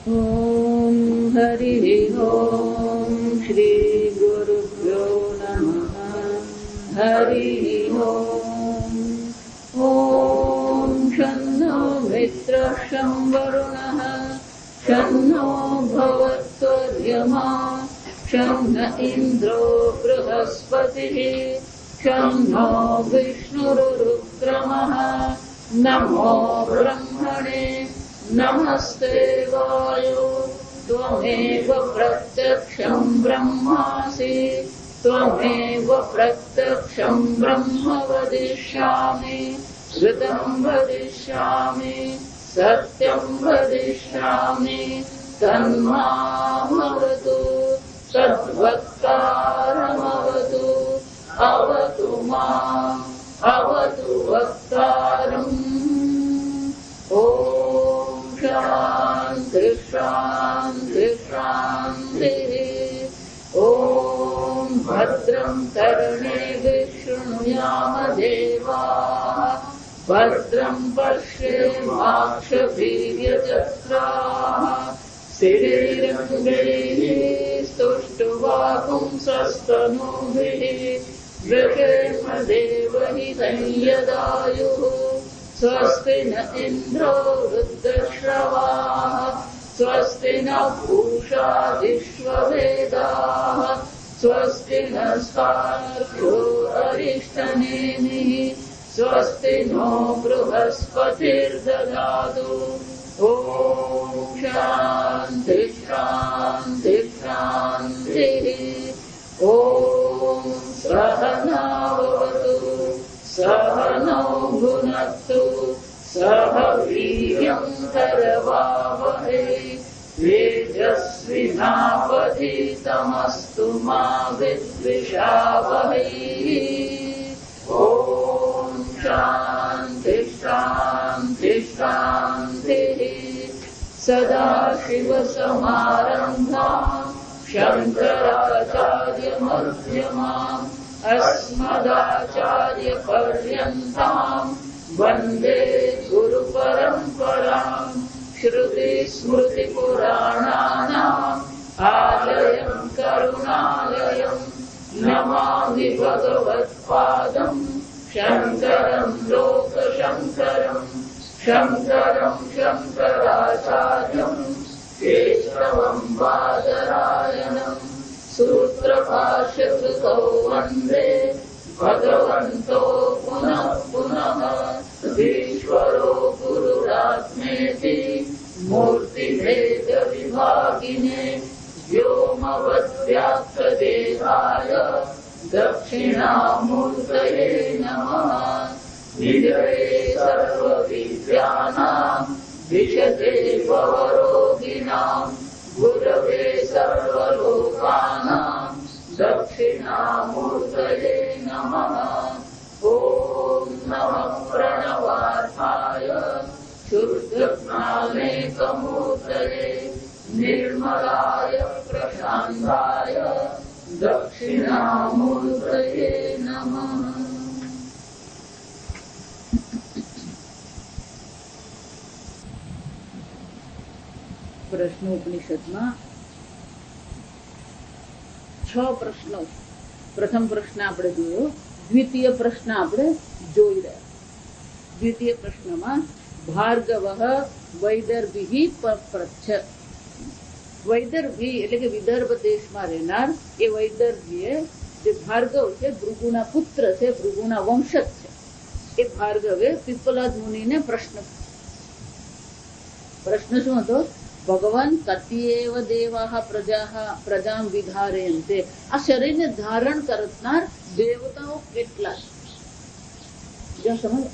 ॐ हरिः ॐ श्री गुरुभ्यो नमः। हरिः ॐ शन्नो मित्रः शं वरुणः शन्नो भवत्वद्यमा शन्न इन्द्रो बृहस्पतिः शन्नो विष्णुरुक्रमः नमो ब्रह्मणे नमस्ते वायो त्वमेव प्रत्यक्षं ब्रह्मासि त्वमेव प्रत्यक्षं ब्रह्म वदिष्यामि ऋतं वदिष्यामि सत्यं वदिष्यामि तन्मामवतु तद्वक्तारमवतु अवतु माम् अवतु वक्तारम्। ॐ शान्ति शान्ति शान्तिः। ॐ भद्रं कर्णेभिः शृणुयाम देवाः भद्रं पश्येमाक्षभिर्यजत्राः स्थिरैरङ्गैः स्तुष्टुवापुंसस्तनूभिः वृषेम देवहितं यदायुः स्वस्ति न इन्द्रो वृद्धश्रवाः स्वस्ति न पूषा विश्ववेदाः स्वस्ति नस्तार्क्ष्यो अरिष्टनेमिः स्वस्ति नो बृहस्पतिर्ददातु। ॐ शान्ति शान्ति शान्तिः। ॐ सहनावतु सहनौ भुनक्तु सह वीर्यं करवावहै तेजस्विनावधीतमस्तु मा विद्विषावहै। ॐ शान्ति शान्ति शान्तिः। सदाशिवसमारम्भाम् शङ्कराचार्यमध्यमाम् अस्मदाचार्यपर्यन्ताम् वन्दे गुरुपरम्पराम्। श्रुतिस्मृतिपुराणानाम् आलयम् करुणालयम् नमामि भगवत्पादम् शङ्करम् लोकशङ्करम् शङ्करम् शङ्कराचार्यम् केशवम् बादरायणम् सूत्रभाष्यकृतौ वन्दे भगवन्तो पुनः पुनः। ईश्वरो गुरुरात्मेति मूर्तिभेदविभागिने व्योमवद्व्याप्तदेहाय दक्षिणामूर्तये नमः। निधये सर्वविद्यानां विशते भवरोगिणां गुरवे सर्वलोकानां दक्षिणामूर्तये नमः। ॐ नमः प्रणवार्थाय शुद्धज्ञानेकमूर्तये निर्मलाय प्रशान्ताय दक्षिणामूर्तये नमः। પ્રશ્નોપનિષદમાં 6 પ્રશ્નો. પ્રથમ પ્રશ્ન આપણે જોયો. દ્વિતીય પ્રશ્ન આપણે જોઈ રહ્યા. દ્વિતીય પ્રશ્નમાં ભાર્ગવઃ વૈદર્ભી પપ્રચ્છ. વૈદર્ભી એટલે કે વિદર્ભ દેશમાં રહેનાર એ વૈદર્ભીએ જે ભાર્ગવ છે ભૃગુના પુત્ર છે, ભૃગુના વંશજ છે, એ ભાર્ગવે પીપલાદ મુનિને પ્રશ્ન શું હતો? ભગવાન કતિએવ દેવાહ પ્રજામ વિધારયંતે. આ શરીરને ધારણ કરનાર દેવતાઓ કેટલા છે? સમજ.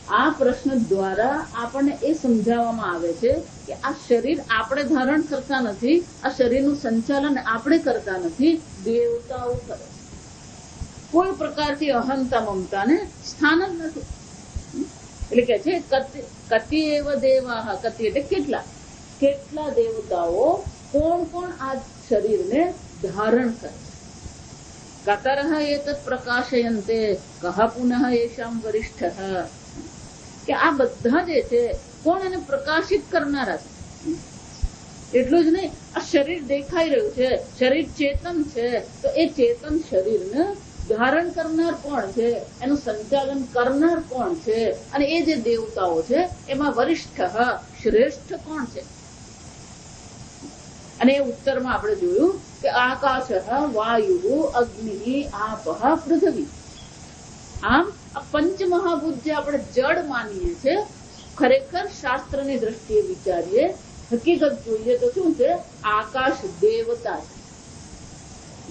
આ પ્રશ્ન દ્વારા આપણને એ સમજાવવામાં આવે છે કે આ શરીર આપણે ધારણ કરતા નથી, આ શરીરનું સંચાલન આપણે કરતા નથી, દેવતાઓ કરે. કોઈ પ્રકારથી અહંતા મમતાને સ્થાન જ નથી. એટલે કે છે કતિએવ દેવાહ. કતિ એટલે કેટલા કેટલા દેવતાઓ કોણ કોણ આ શરીરને ધારણ કરે. કતરઃ એતત પ્રકાશયંતે કહ પુનઃ એષામ વરિષ્ઠઃ. કે આ બધા જે છે કોણ એને પ્રકાશિત કરનારા છે? એટલું જ નહીં, આ શરીર દેખાઈ રહ્યું છે, શરીર ચેતન છે, તો એ ચેતન શરીરને ધારણ કરનાર કોણ છે, એનું સંચાલન કરનાર કોણ છે, અને એ જે દેવતાઓ છે એમાં વરિષ્ઠ શ્રેષ્ઠ કોણ છે. અને એ ઉત્તરમાં આપણે જોયું કે આકાશ, વાયુ, અગ્નિ, આપ, પૃથ્વી. આમ આ પંચમહાભૂત જે આપણે જડ માનીએ છીએ, ખરેખર શાસ્ત્રની દ્રષ્ટિએ વિચારીએ, હકીકત જોઈએ તો શું છે, આકાશ દેવતા છે,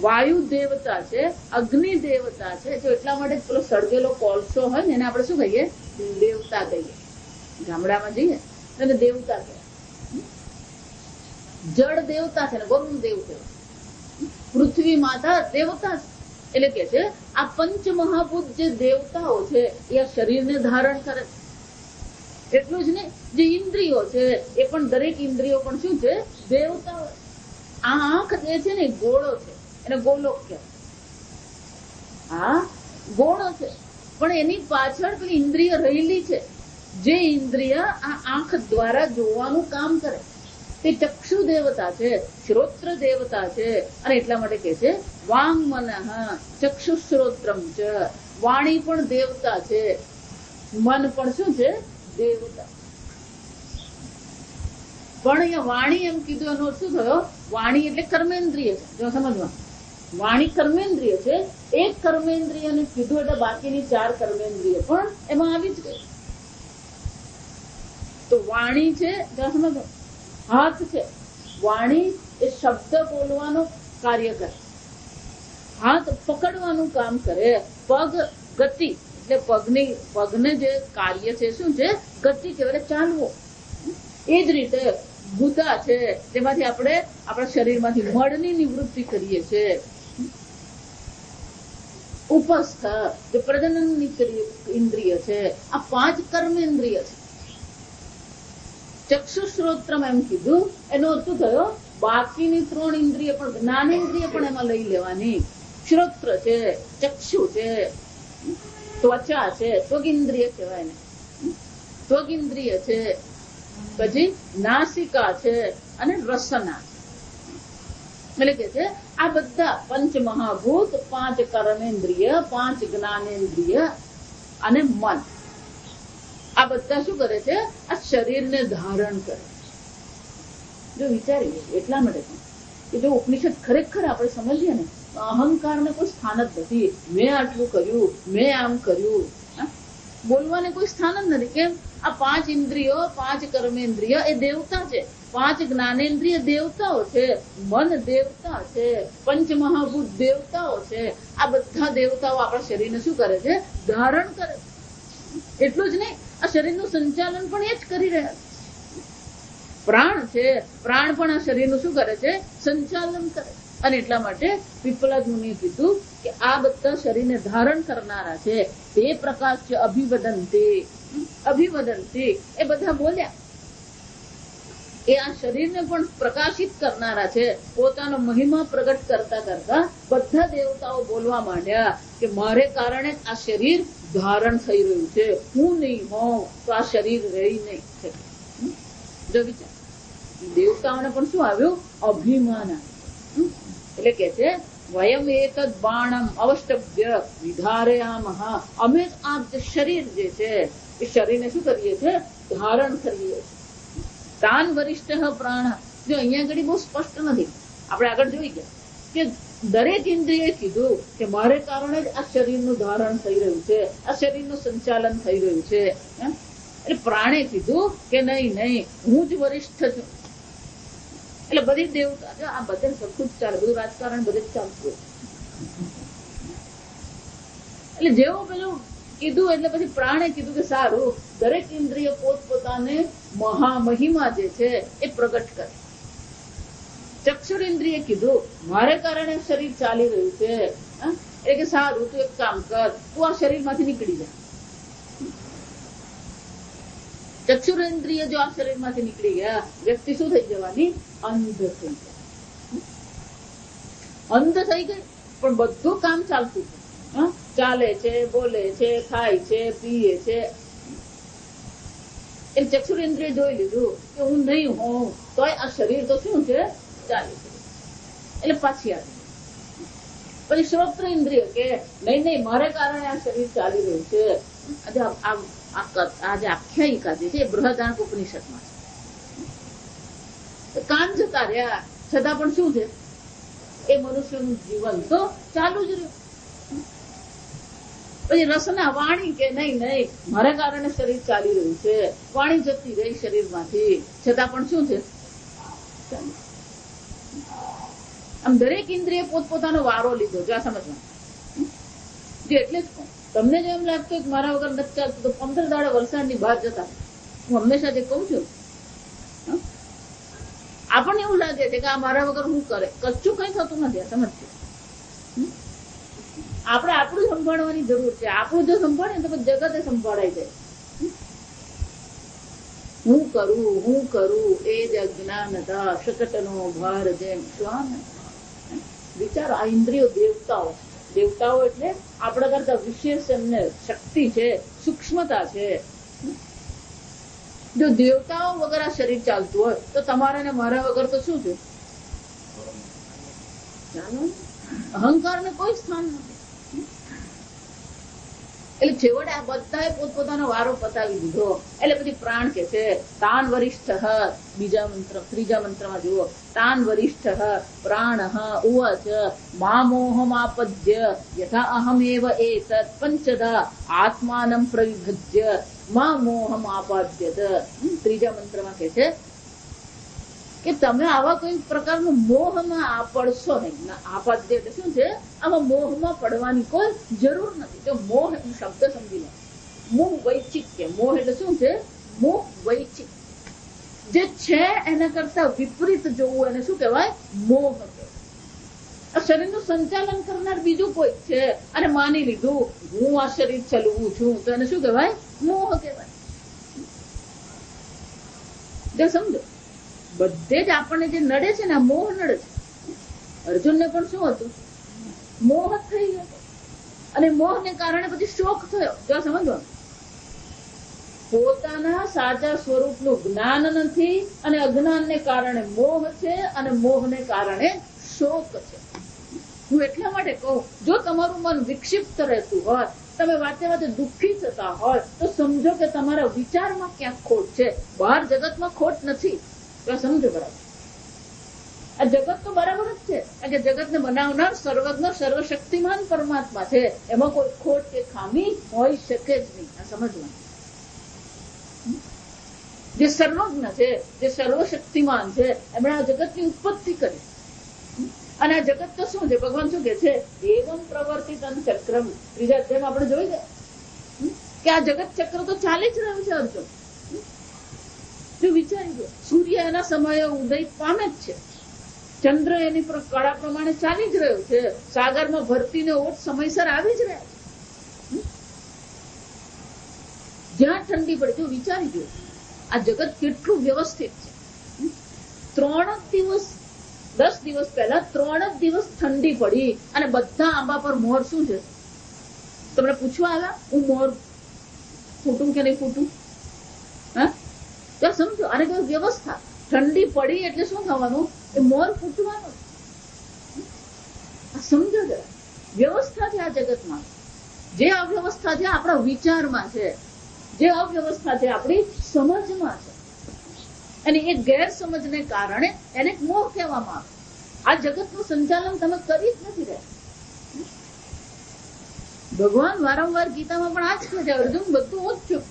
વાયુ દેવતા છે, અગ્નિ દેવતા છે. જો એટલા માટે પેલો સળગેલો કોલસો હોય ને એને આપણે શું કહીએ, દેવતા કહીએ. ગામડામાં જઈએ અને દેવતા કહીએ. જળ દેવતા છે ને વરુણ દેવ છે, પૃથ્વી માતા દેવતા છે. એટલે કે છે આ પંચમહાભૂત જે દેવતાઓ છે એ આ શરીરને ધારણ કરે છે. એટલું જ નહીં, જે ઇન્દ્રિયો છે એ પણ દરેક ઇન્દ્રિયો પણ શું છે, દેવતાઓ. આ આંખ જે છે ને ગોળો છે, એને ગોલોક કહેવાય. આ ગોળો છે, પણ એની પાછળ પેલી ઇન્દ્રિય રહેલી છે, જે ઇન્દ્રિય આ આંખ દ્વારા જોવાનું કામ કરે. તે ચક્ષુ દેવતા છે, શ્રોત્ર દેવતા છે. અને એટલા માટે કે છે વાંગ મનઃ ચક્ષુ શ્રોત્રમ ચ. વાણી પણ દેવતા છે, મન પણ શું છે, દેવતા. પણ અહીંયા વાણી એમ કીધું એનો શું થયો, વાણી એટલે કર્મેન્દ્રિય છે. જો સમજવા, વાણી કર્મેન્દ્રિય છે. એક કર્મેન્દ્રિયને કીધું એટલે બાકીની 4 કર્મેન્દ્રિય પણ એમાં આવી જ ગઈ. તો વાણી છે, સમજો, હાથ છે. વાણી એ શબ્દ બોલવાનું કાર્ય કરે, હાથ પકડવાનું કામ કરે, પગ ગતિ, એટલે પગને જે કાર્ય છે શું છે, ગતિ કહેવાય, ચાલવું. એ જ રીતે ગુદા છે, તેમાંથી આપણે આપણા શરીરમાંથી મળની નિવૃત્તિ કરીએ છીએ. ઉપસ્થ જે પ્રજનન ઇન્દ્રિય છે, આ 5 કર્મેન્દ્રિય છે. ચક્ષુ શ્રોત્રમ એમ કીધું એનો અર્થ થયો બાકીની 3 ઇન્દ્રિય પણ, જ્ઞાનેન્દ્રિય પણ એમાં લઈ લેવાની. શ્રોત્ર છે, ચક્ષુ છે, ત્વચા છે, ત્વગિન્દ્રિય કહેવાય ને, ત્વગિન્દ્રિય છે, પછી નાસિકા છે અને રસના. એટલે કે છે આ બધા પંચમહાભૂત, 5 કર્મેન્દ્રિય, 5 જ્ઞાનેન્દ્રિય અને મન, આ બધા શું કરે છે, આ શરીરને ધારણ કરે. જો વિચારીએ એટલા માટે કે જો ઉપનિષદ ખરેખર આપણે સમજીએ ને, અહંકારને કોઈ સ્થાન જ નથી. મેં આટલું કર્યું, મેં આમ કર્યું, બોલવાને કોઈ સ્થાન જ નથી. કેમ, આ 5 ઇન્દ્રિયો, 5 કર્મેન્દ્રિય એ દેવતા છે, 5 જ્ઞાનેન્દ્રિય દેવતાઓ છે, મન દેવતા છે, પંચમહાભૂત દેવતાઓ છે. આ બધા દેવતાઓ આપણા શરીરને શું કરે છે, ધારણ કરે. એટલું જ નહીં, આ શરીરનું સંચાલન પણ એ જ કરી રહ્યા છે. પ્રાણ છે, પ્રાણ પણ આ શરીરનું શું કરે છે, સંચાલન કરે. અને એટલા માટે પીપલાદ મુનિએ કીધું કે આ બધા શરીરને ધારણ કરનારા છે. તે પ્રકાશ છે અભિવદંતી, અભિવદંતી એ બધા બોલ્યા. એ આ શરીરને પણ પ્રકાશિત કરનારા છે. પોતાનો મહિમા પ્રગટ કરતા કરતા બધા દેવતાઓ બોલવા માંડ્યા કે મારે કારણે આ શરીર ધારણ થઈ રહ્યું છે. હું નહીં હોઉં તો આ શરીર રહી નહીં છે. જો વિચાર, દેવતાઓને પણ શું આવ્યું, અભિમાન. એટલે કે છે વયમ એતદ બાણમ અવષ્ટભ્ય વિધારયામઃ. અમે આ શરીર જે છે એ શરીરને શું કરીએ છીએ, ધારણ કરીએ. તાન વરિષ્ઠ પ્રાણ. જો અહીંયા આગળ બહુ સ્પષ્ટ નથી, આપણે આગળ જોઈ ગયા કે દરેક ઇન્દ્રિયે કીધું કે મારે કારણે જ આ શરીરનું ધારણ થઈ રહ્યું છે, આ શરીરનું સંચાલન થઈ રહ્યું છે. એટલે પ્રાણે કીધું કે નહીં, હું જ વરિષ્ઠ છું. એટલે બધી દેવતા, આ બધે સરખું જ ચાલે, બધું રાજકારણ બધે જ ચાલતું. એટલે જેવું પેલું કીધું એટલે પછી પ્રાણે કીધું કે સારું, દરેક ઇન્દ્રિય પોતપોતાને મહામહિમા જે છે એ પ્રગટ કરે. ચક્ષુર ઇન્દ્રિય કીધું મારે કારણે શરીર ચાલી રહ્યું છે, એટલે કે સારું તું એક કામ કર, તું આ શરીરમાંથી નીકળી જા. ચક્ષુરેન્દ્રિય જો આ શરીરમાંથી નીકળી ગયા, વ્યક્તિ શું થઈ જવાની, અંધ થઈ જાય. અંધ થઈ ગઈ, પણ બધું કામ ચાલતું છે, ચાલે છે, બોલે છે, ખાય છે, પીએ છે. એટલે ચક્ષુરેન્દ્રિય જોઈ લીધું કે હું નહીં હોઉં તોય આ શરીર તો શું છે, ચાલી છે. એટલે પાછી આવી. પછી શ્રોત્ર ઇન્દ્રિય કે નહીં મારે કારણે આ શરીર ચાલી રહ્યું છે. આજે આખ્યાયિકા જે છે બૃહદારણ્યક ઉપનિષદમાં છે. કાન જતા રહ્યા છતાં પણ શું છે, એ મનુષ્યનું જીવન તો ચાલુ જ રહ્યું. પછી રસના વાણી કે નહીં મારા કારણે શરીર ચાલી રહ્યું છે. વાણી જતી રહી શરીરમાંથી છતાં પણ શું છે, આમ દરેક ઇન્દ્રિય પોતપોતાનો વારો લીધો જો આ સમજવા. એટલે જ તમને જો એમ લાગતું કે મારા વગર નથી ચાલતું તો 15 દાડા વલસાડની બહાર જતા. હું હંમેશા જે કહું છું, આપણને એવું લાગે છે કે આ મારા વગર હું કરે, કચ્છું કઈ થતું નથી. આ સમજજો, આપણે આપણું સંભાળવાની જરૂર છે. આપણું જો સંભાળે તો જગતે સંભાળાય જાય. હું કરું એ જ અજ્ઞાનતા શકટનો ભાર જેમ શ્વાન. વિચારો, આ ઇન્દ્રિયો દેવતાઓ એટલે આપણા કરતા વિશેષ એમને શક્તિ છે, સૂક્ષ્મતા છે. જો દેવતાઓ વગર આ શરીર ચાલતું હોય તો તમારા ને મારા વગર તો શું છે, અહંકાર ને કોઈ સ્થાન નથી. એટલે છેવટે આ બધાએ પોતપોતાનો વારો પતાવી દીધો. એટલે પછી પ્રાણ કે છે તાન વરિષ્ઠ, ત્રીજા મંત્રમાં જુઓ, તાન વરિષ્ઠ પ્રાણ ઉવાચ મા મોહમાપદ્ય યથા અહમેવ એતત પંચધા આત્માનં પ્રવિભજ્ય મા મોહમાપાદ્યત. ત્રીજા મંત્રમાં કે છે કે તમે આવા કોઈ પ્રકારનું મોહમાં પડશો નહીં. આપાદ્ય એટલે શું છે, આમાં મોહમાં પડવાની કોઈ જરૂર નથી. જો મોહ શબ્દ સમજી લો, મોહ વૈચિક્ય. મોહ એટલે શું છે, મોહ વૈચિક. જે છે એના કરતા વિપરીત જોવું એને શું કહેવાય, મોહ કહેવાય. આ શરીરનું સંચાલન કરનાર બીજું કોઈ છે અને માની લીધું હું આ શરીર ચલવું છું તો એને શું કહેવાય, મોહ કહેવાય. જે સમજો, બધે જ આપણને જે નડે છે ને આ મોહ નડે છે. અર્જુનને પણ શું હતું, મોહ થઈ ગયો. અને મોહને કારણે પછી શોક થયો. જો સમજવાનું, પોતાના સાચા સ્વરૂપનું જ્ઞાન નથી અને અજ્ઞાનને કારણે મોહ છે અને મોહને કારણે શોક છે. હું એટલા માટે કહું, જો તમારું મન વિક્ષિપ્ત રહેતું હોય, તમે વાતે દુઃખી થતા હોય તો સમજો કે તમારા વિચારમાં ક્યાંક ખોટ છે. બહાર જગતમાં ખોટ નથી. સમજો બરાબર. આ જગત તો બરાબર જ છે, કારણ કે જગતને બનાવનાર સર્વજ્ઞ સર્વશક્તિમાન પરમાત્મા છે. એમાં કોઈ ખોટ કે ખામી હોઈ શકે જ નહીં. આ સમજવાનું, જે સર્વજ્ઞ છે, જે સર્વશક્તિમાન છે, એમણે આ જગતની ઉત્પત્તિ કરી. અને આ જગત તો શું છે, ભગવાન શું કે છે, એવમ પ્રવર્તિતં ચક્રમ. ત્રીજા અધ્યાયમાં આપણે જોઈ ગયા કે આ જગત ચક્ર તો ચાલી જ રહ્યું છે. અર્જુન જો વિચારી ગયો, સૂર્ય એના સમયે ઉદય પામે જ છે, ચંદ્ર એની કળા પ્રમાણે ચાલી જ રહ્યો છે, સાગરમાં ભરતીને ઓટ સમયસર આવી જ રહ્યા છે. જ્યાં ઠંડી પડે, જો વિચારી ગયો આ જગત કેટલું વ્યવસ્થિત છે. 3 દિવસ 10 દિવસ પહેલા 3 દિવસ ઠંડી પડી અને બધા આંબા પર મોર શું છે, તમને પૂછવા આવ્યા હું મોર ફૂટું કે નહીં ફૂટું? હા, ત્યાં સમજો, આને કઈ વ્યવસ્થા. ઠંડી પડી એટલે શું થવાનું, એ મોર ફૂટવાનું. સમજો જરા, વ્યવસ્થા છે આ જગતમાં. જે અવ્યવસ્થા છે આપણા વિચારમાં છે, જે અવ્યવસ્થા છે આપણી સમજમાં છે. અને એ ગેરસમજને કારણે એને મોહ કહેવામાં આવે. આ જગતનું સંચાલન તમે કરી જ નથી રહ્યા. ભગવાન વારંવાર ગીતામાં પણ આ જ કહે છે, અર્જુન બધું હું જ છું.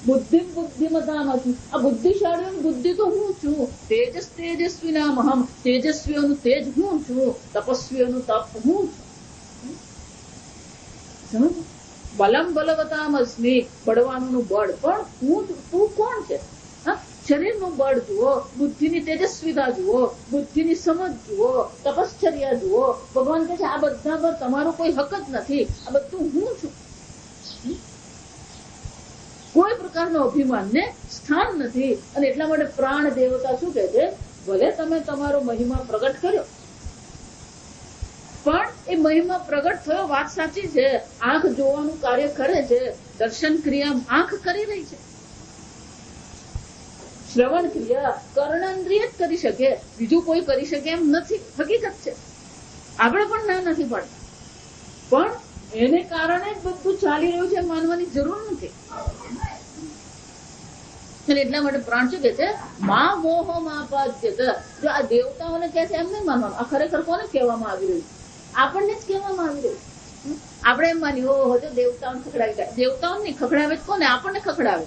બુદ્ધિ બુદ્ધિમતામાંથી, આ બુદ્ધિશાળીઓની બુદ્ધિ તો હું છું. તેજસ તેજસ્વીનામહમ, તેજસ્વીઓનું તેજ હું છું, તપસ્વીઓનું તપ હું છું. બલમ બલવતામસ્મિ, બળવાનોનું બળ પણ હું છું. તું કોણ છે? શરીરનું બળ જુઓ, બુદ્ધિની તેજસ્વીતા જુઓ, બુદ્ધિની સમજ જુઓ, તપશ્ચર્યા જુઓ. ભગવાન કહે છે આ બધા પર તમારો કોઈ હક જ નથી. આ બધું હું છું. કોઈ પ્રકારનો અભિમાનને સ્થાન નથી. અને એટલા માટે પ્રાણ દેવતા શું કહે છે, ભલે તમે તમારો મહિમા પ્રગટ કર્યો, પણ એ મહિમા પ્રગટ થયો વાત સાચી છે. આંખ જોવાનું કાર્ય કરે છે, દર્શન ક્રિયા આંખ કરી રહી છે, શ્રવણ ક્રિયા કર્ણેન્દ્રિય જ કરી શકે, બીજું કોઈ કરી શકે એમ નથી. હકીકત છે, આપણે પણ ના નથી પાડતા, પણ એને કારણે જ બધું ચાલી રહ્યું છે માનવાની જરૂર નથી. એટલા માટે પ્રાણ શું કે છે, મા મોહ માપાદ્યત. જો આ દેવતાઓને કહે છે એમ નહીં માનવાનું. આ ખરેખર કોને કહેવામાં આવી રહ્યું? આપણને જ કહેવામાં આવી રહ્યું. આપણે એમ માની ઓહો જો દેવતાઓને ખખડાવી જાય. દેવતાઓને નહીં ખખડાવે કોને? આપણને ખખડાવે.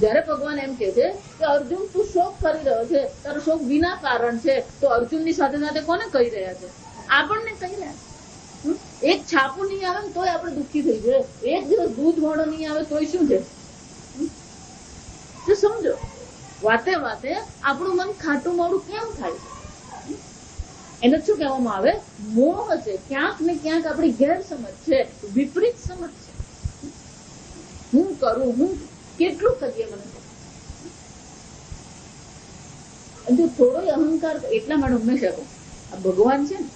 જયારે ભગવાન એમ કે છે કે અર્જુન તું શોક કરી રહ્યો છે, તારો શોક વિના કારણ છે, તો અર્જુનની સાથે સાથે કોને કહી રહ્યા છે? આપણને કહી રહ્યા છે. એક છાપું નહીં આવે ને તોય આપણે દુઃખી થઈ જાય. એક દિવસ દૂધ મોડો નહીં આવે તોય શું છે? સમજો, વાતે વાતે આપણું મન ખાટું મોડું કેમ થાય છે? એને શું કહેવામાં આવે? મોહ છે. ક્યાંક ને ક્યાંક આપણી ગેરસમજ છે, વિપરીત સમજ છે. હું કરું, હું કેટલું કરીએ મને જો થોડો અહંકાર. એટલા માટે હંમેશા કહું, આ ભગવાન છે ને,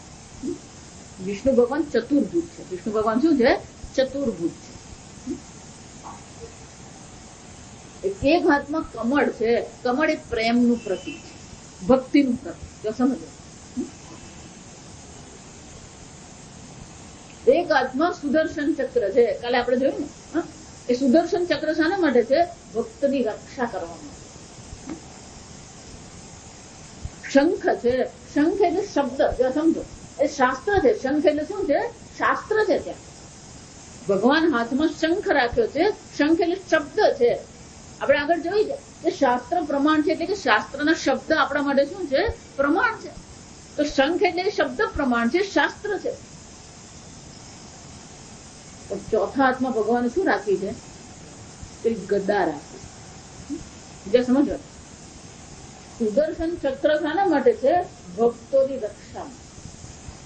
વિષ્ણુ ભગવાન ચતુર્ભુજ છે. વિષ્ણુ ભગવાન શું છે? ચતુર્ભુજ છે. એક હાથમાં કમળ છે. કમળ એ પ્રેમનું પ્રતીક છે, ભક્તિનું પ્રતીક. જો સમજો, એક હાથમાં સુદર્શન ચક્ર છે. કાલે આપણે જોયું ને, એ સુદર્શન ચક્ર શાના માટે છે? ભક્તની રક્ષા કરવા માટે. શંખ છે. શંખ એટલે શબ્દ. જો સમજો, એ શાસ્ત્ર છે. શંખ એટલે શું છે? શાસ્ત્ર છે. ત્યાં ભગવાન હાથમાં શંખ રાખ્યો છે. શંખ એટલે શબ્દ છે. આપણે આગળ જોઈ જાય કે શાસ્ત્ર પ્રમાણ છે, એટલે કે શાસ્ત્રના શબ્દ આપણા માટે શું છે? પ્રમાણ છે. તો શંખ એટલે શબ્દ પ્રમાણ છે, શાસ્ત્ર છે. ચોથા હાથમાં ભગવાને શું રાખી છે? ગદા રાખી. જે સમજો, સુદર્શન ચક્ર શાના માટે છે? ભક્તોની રક્ષા.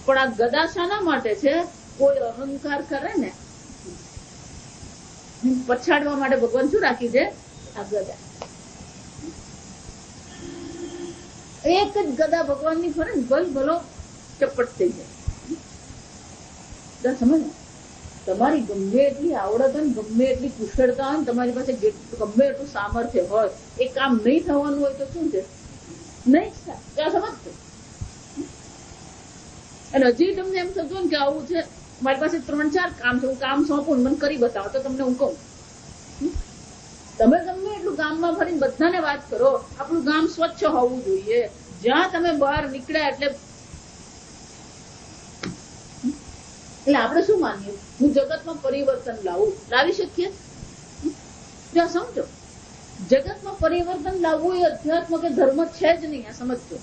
પણ આ ગદા શાના માટે છે? કોઈ અહંકાર કરે ને પછાડવા માટે ભગવાન શું રાખી છે? આ ગદા. એક જ ગદા ભગવાનની ફરે ને ભલ ભલો ચપટ થઈ જાય. સમજ, તમારી ગમે એટલી આવડત હોય, ગમે એટલી કુશળતા હોય, તમારી પાસે ગમે એટલું સામર્થ્ય હોય, એ કામ નહીં થવાનું હોય તો શું છે? નહીં થાય. સમજતો? અને હજી તમને એમ થતું ને કે આવું છે, મારી પાસે 3-4 કામ છે, હું કામ સોંપું, મને કરી બતાવો, તો તમને હું કહું, તમે ગમે એટલું ગામમાં ફરીને બધાને વાત કરો, આપણું ગામ સ્વચ્છ હોવું જોઈએ. જ્યાં તમે બહાર નીકળ્યા એટલે આપણે શું માનીએ? હું જગતમાં પરિવર્તન લાવી શકીએ? જ્યાં સમજો, જગતમાં પરિવર્તન લાવવું એ અધ્યાત્મ કે ધર્મ છે જ નહીં. આ સમજજો.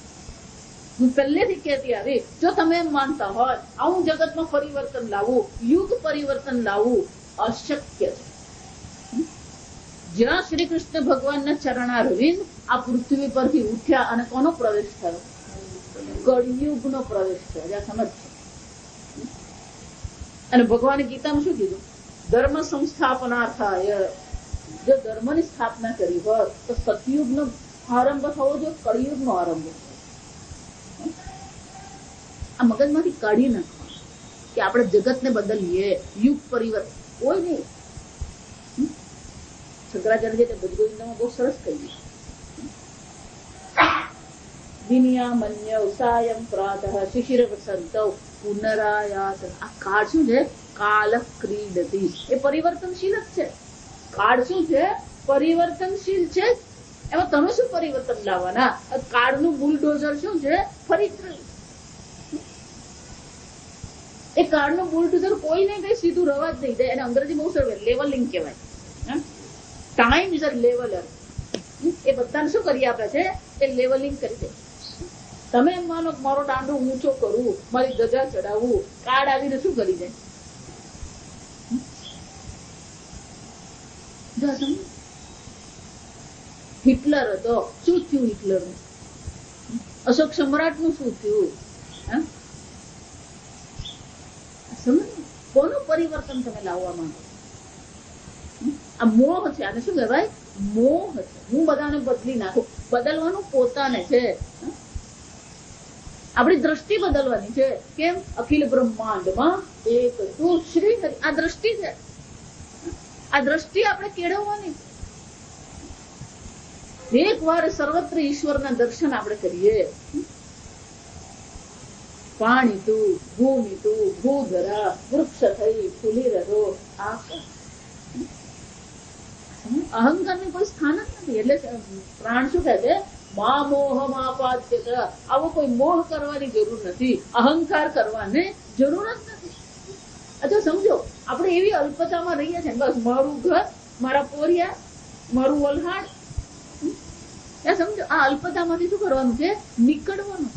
હું પહેલેથી કહેતી આવી, જો તમે એમ માનતા હોય આવું જગતમાં પરિવર્તન લાવવું, યુગ પરિવર્તન લાવવું અશક્ય છે. જ્યાં શ્રી કૃષ્ણ ભગવાનના ચરણારવિંદ આ પૃથ્વી પરથી ઉઠ્યા અને કોનો પ્રવેશ થયો? કળિયુગનો પ્રવેશ થયો. જ્યાં સમજ છે. અને ભગવાને ગીતામાં શું કીધું? ધર્મ સંસ્થાપનાર્થાય. જો ધર્મની સ્થાપના કરી હોય તો સતયુગનો આરંભ થવો જોઈએ, કળિયુગનો આરંભ. આ મગજમાંથી કાઢી નાખવા કે આપણે જગતને બદલીએ, યુગ પરિવર્તન. કોઈ નહીં. શંકરાચાર્ય ભજગોવિંદમાં બહુ સરસ કહ્યું, વિનિયામન્ય સાયં પ્રાતઃ શિશિર વસંતૌ પુનરાયાસ. આ કાળ શું છે? કાલ ક્રીડતી. એ પરિવર્તનશીલ જ છે. કાળ શું છે? પરિવર્તનશીલ છે. એમાં તમે શું પરિવર્તન લાવવાના? કાળનું બુલડોઝર શું છે? ફરી એ કાળનું બુલડોઝર કોઈને કઈ સીધું રવા જ નહીં દે. એને અંગ્રેજી બહુ સરળ લેવલિંગ કહેવાય. Time is a leveller. એ બધાને શું કરી આપે છે? એ લેવલિંગ કરી દે. તમે એમ માનો મારો દાંડો ઊંચો કરવું, મારી ધજા ચડાવવું, કાળ આવીને શું કરી જાય? હિટલર હતો, શું થયું હિટલર? અશોક સમ્રાટ નું શું થયું? કોનું પરિવર્તન તમે લાવવા માંગો? આ મોહ છે. આને શું કહેવાય? મોહ છે. હું બધાને બદલી નાખું. બદલવાનું પોતાને છે. આપણી દ્રષ્ટિ બદલવાની છે. કેમ? અખિલ બ્રહ્માંડમાં એક તું શ્રી હરિ. આ દ્રષ્ટિ છે. આ દ્રષ્ટિ આપણે કેળવવાની છે. એક વાર સર્વત્ર ઈશ્વરના દર્શન આપણે કરીએ. પાણી તું, ભૂમિ તું, ભૂધરા, વૃક્ષ થઈ, ફૂલી રહ્યો આકાશ. અહંકારની કોઈ સ્થાન જ નથી. એટલે પ્રાણ શું કહે છે? મા મોહ માપાદ્ય. આવો કોઈ મોહ કરવાની જરૂર નથી, અહંકાર કરવાની જરૂર જ નથી. અચ્છા સમજો, આપણે એવી અલ્પતામાં રહીએ છીએ, બસ મારું ઘર, મારા પોરિયા, મારું વલહાડ. સમજો, આ અલ્પતામાંથી શું કરવાનું છે? નીકળવાનું.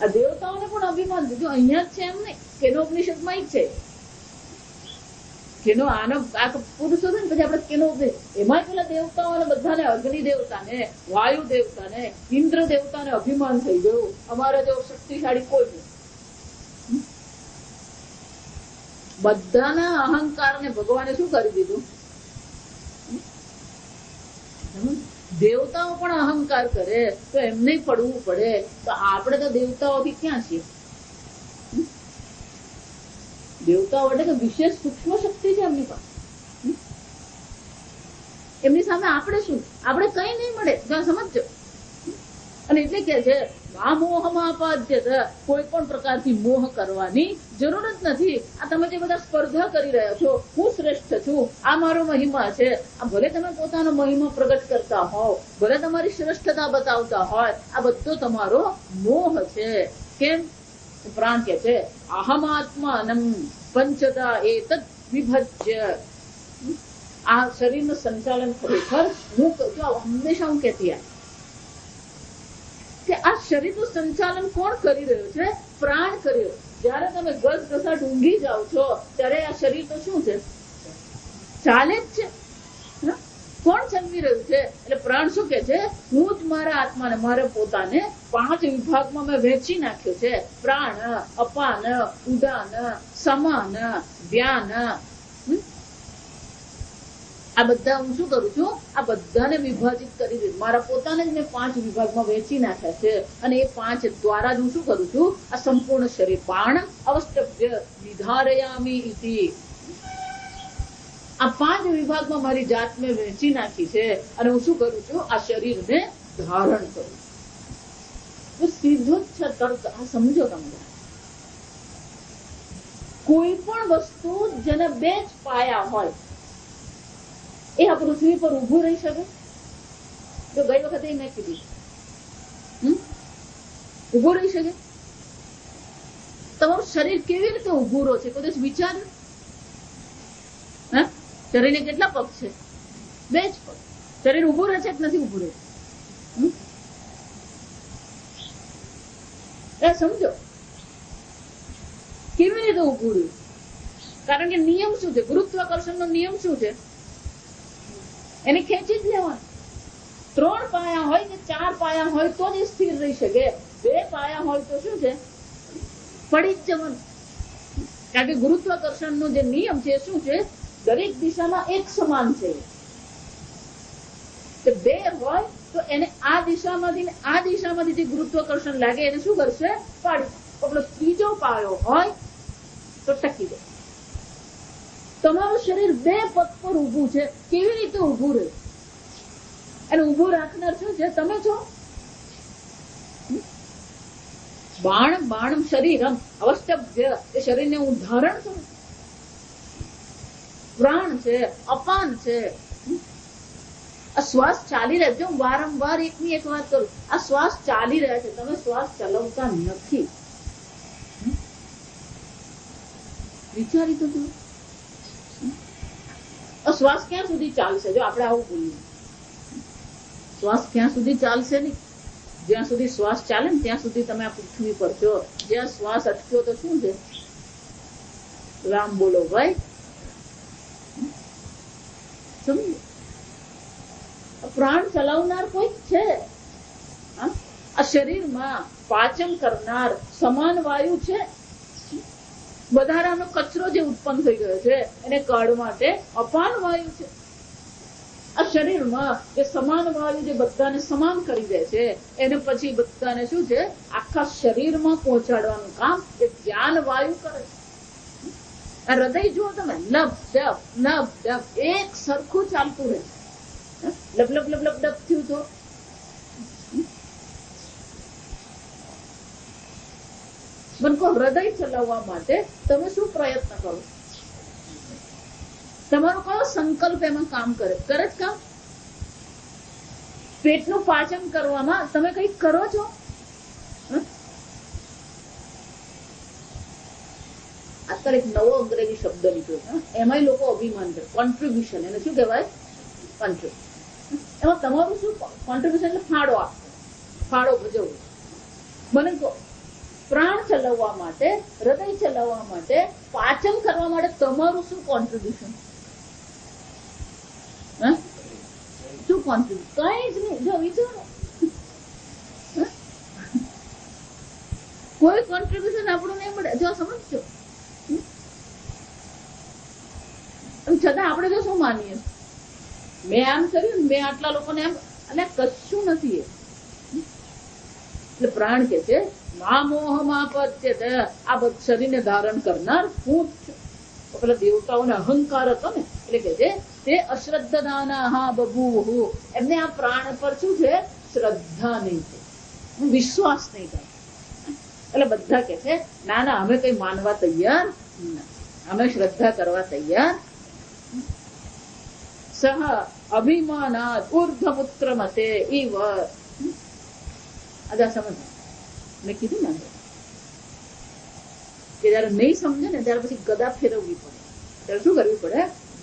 આ દેવતાઓને પણ અભિમાન છે, જો અહીંયા જ છે એમ નહીં, કેનોપનિષદમાં જ છે. કેનો આનો આ પુરુષો છે ને, પછી આપણે કેનો એમાં પેલા દેવતાઓને બધાને, અગ્નિ દેવતાને, વાયુ દેવતાને, ઇન્દ્ર દેવતાને અભિમાન થઈ ગયું, અમારા જેવો શક્તિશાળી કોઈ નહીં. બધાના અહંકારને ભગવાને શું કરી દીધું? દેવતાઓ પણ અહંકાર કરે તો એમને પડવું પડે. તો આપણે તો દેવતાઓથી ક્યાં છીએ? દેવતાઓ એટલે કે વિશેષ સૂક્ષ્મ શક્તિ છે એમની પાસે. એમની સામે આપણે શું? આપણે કઈ નહીં મળે. સમજો. અને એટલે કે છે આ મોહમાં અપાદ્ય, કોઈ પણ પ્રકારથી મોહ કરવાની જરૂર જ નથી. આ તમે જે બધા સ્પર્ધા કરી રહ્યા છો, હું શ્રેષ્ઠ છું, આ મારો મહિમા છે, આ ભલે તમે પોતાનો મહિમા પ્રગટ કરતા હોવ, ભલે તમારી શ્રેષ્ઠતા બતાવતા હોય, આ બધો તમારો મોહ છે. કેમ? પ્રાણ કે છે અહમાત્માનમ પંચદા એતદ વિભજ્ય. આ શરીરનું સંચાલન ખરેખર હું હંમેશા હું કહેતી કે આ શરીરનું સંચાલન કોણ કરી રહ્યું છે? પ્રાણ કરી રહ્યો. જયારે તમે ઘસઘસાટ ઊંઘી જાઓ છો ત્યારે આ શરીર તો શું છે? ચાલે જ છે. કોણ ચલવી રહ્યું છે? એટલે પ્રાણ શું કે છે? હું જ મારા આત્માને, મારે પોતાને 5 વિભાગમાં મેં વહેંચી નાખ્યો છે. પ્રાણ, અપાન, ઉદાન, સમાન, વ્યાન. આ બધા હું શું કરું છું? આ બધાને વિભાજિત કરી દીધું. મારા પોતાને જ મેં 5 વિભાગમાં વહેંચી નાખ્યા છે. અને એ 5 દ્વારા જ હું શું કરું છું? આ સંપૂર્ણ શરીર પ્રાણ અવષ્ટભ્ય વિધારયામી ઇતિ. આ 5 વિભાગમાં મારી જાત મેં વહેંચી નાખી છે. અને હું શું કરું છું? આ શરીરને ધારણ કરું. તો સીધો જ છે તર્ક. આ સમજો તમે. કોઈ પણ વસ્તુ જેને 2 જ પાયા હોય એ આ પૃથ્વી પર ઉભું રહી શકે? જો ગઈ વખતે મેં કીધું ઉભું રહી શકે? તમારું શરીર કેવી રીતે ઉભું રહે છે? કદાચ વિચાર્યું? શરીરને કેટલા પગ છે? 2 જ પગ. શરીર ઉભું રહે છે કે નથી ઉભું રહે? સમજો કેવી રીતે ઉભું રહ્યું? કારણ કે નિયમ શું છે? ગુરુત્વાકર્ષણનો નિયમ શું છે? એને ખેંચી જ લેવાનું. 3 પાયા હોય કે 4 પાયા હોય તો જ સ્થિર રહી શકે. 2 પાયા હોય તો શું છે? પડી જ જવાનું. કારણ કે ગુરુત્વાકર્ષણનો જે નિયમ છે શું છે? દરેક દિશામાં એક સમાન છે. 2 હોય તો એને આ દિશામાંથી જે ગુરુત્વાકર્ષણ લાગે એને શું કરશે? પાડી. આપણો ત્રીજો પાયો હોય તો ટકી જાય. તમારું શરીર 2 પગ પર ઊભું છે. કેવી રીતે ઊભું રહે? અને ઊભું રાખનાર શું છે? તમે છો. બાણ શરીરમ અવષ્ટભ્ય, એ શરીરને હું ધારણ કરું. પ્રાણ છે, અપાન છે. આ શ્વાસ ચાલી રહ્યા છે. હું વારંવાર એકની એક વાત કરું. આ શ્વાસ ચાલી રહ્યા છે, તમે શ્વાસ ચલાવતા નથી. વિચારી તો જુઓ. શ્વાસ ક્યાં સુધી ચાલશે? જો આપણે આવું બોલીએ, શ્વાસ ક્યાં સુધી ચાલશે નહીં? જ્યાં સુધી શ્વાસ ચાલે ને ત્યાં સુધી તમે આ પૃથ્વી પર છો. જ્યાં શ્વાસ અટક્યો તો શું છે? રામ બોલો ભાઈ. સમજો, પ્રાણ ચલાવનાર કોઈ છે. આ શરીરમાં પાચન કરનાર સમાન વાયુ છે. વધારાનો કચરો જે ઉત્પન્ન થઈ ગયો છે એને કાઢવા માટે અપાન વાયુ છે. આ શરીરમાં જે સમાન વાયુ જે બધાને સમાન કરી દે છે એને પછી બધાને શું છે? આખા શરીરમાં પહોંચાડવાનું કામ એ જ્ઞાન વાયુ કરે છે. આ હૃદય જુઓ તમે, લબ ડબ એક સરખું ચાલતું રહે. લબ લબ લબ લબ ડબ થયું તો મને કહો, હૃદય ચલાવવા માટે તમે શું પ્રયત્ન કરો? તમારો કયો સંકલ્પ એમાં કામ કરે? કરે જ કામ? પેટનું પાચન કરવામાં તમે કંઈક કરો છો? અત્યારે એક નવો અંગ્રેજી શબ્દ નીકળ્યો, એમાંય લોકો અભિમાન કરે, કોન્ટ્રીબ્યુશન. એને શું કહેવાય? કોન્ટ્રીબ્યુશન. એમાં તમારું શું કોન્ટ્રીબ્યુશન? એટલે ફાળો આપવો, ફાળો ભજવવો. મને કહો, પ્રાણ ચલાવવા માટે, હૃદય ચલાવવા માટે, પાચન કરવા માટે તમારું શું કોન્ટ્રીબ્યુશન? શું કોન્ટ્રીબ્યુશન? કઈ જ નહીં. જો વિચારો, કોઈ કોન્ટ્રીબ્યુશન આપણું નહીં મળે. જો સમજજો, છતાં આપણે તો શું માનીએ? મેં આમ કર્યું, મેં આટલા લોકોને એમ, અને કશું નથી. એટલે પ્રાણ કે છે આ શરીરને ધારણ કરનાર હું છું. પેલા દેવતાઓને અહંકાર હતો ને, એટલે કે છે તે અશ્રદ્ધાના બભૂવુ. એમને આ પ્રાણ પર શું છે? શ્રદ્ધા નહીં છે, વિશ્વાસ નહીં થાય. એટલે બધા કે છે ના ના, અમે કઈ માનવા તૈયાર નથી, અમે શ્રદ્ધા કરવા તૈયાર. સહ અભિમાનાદ ઉર્ધ્વમુત્ક્રમતે ઇવ. આજા સમજ, મેં કીધું ને કે જયારે નહીં સમજે ને ત્યારે પછી ગદા ફેરવવી પડે. ત્યારે શું કરવી પડે?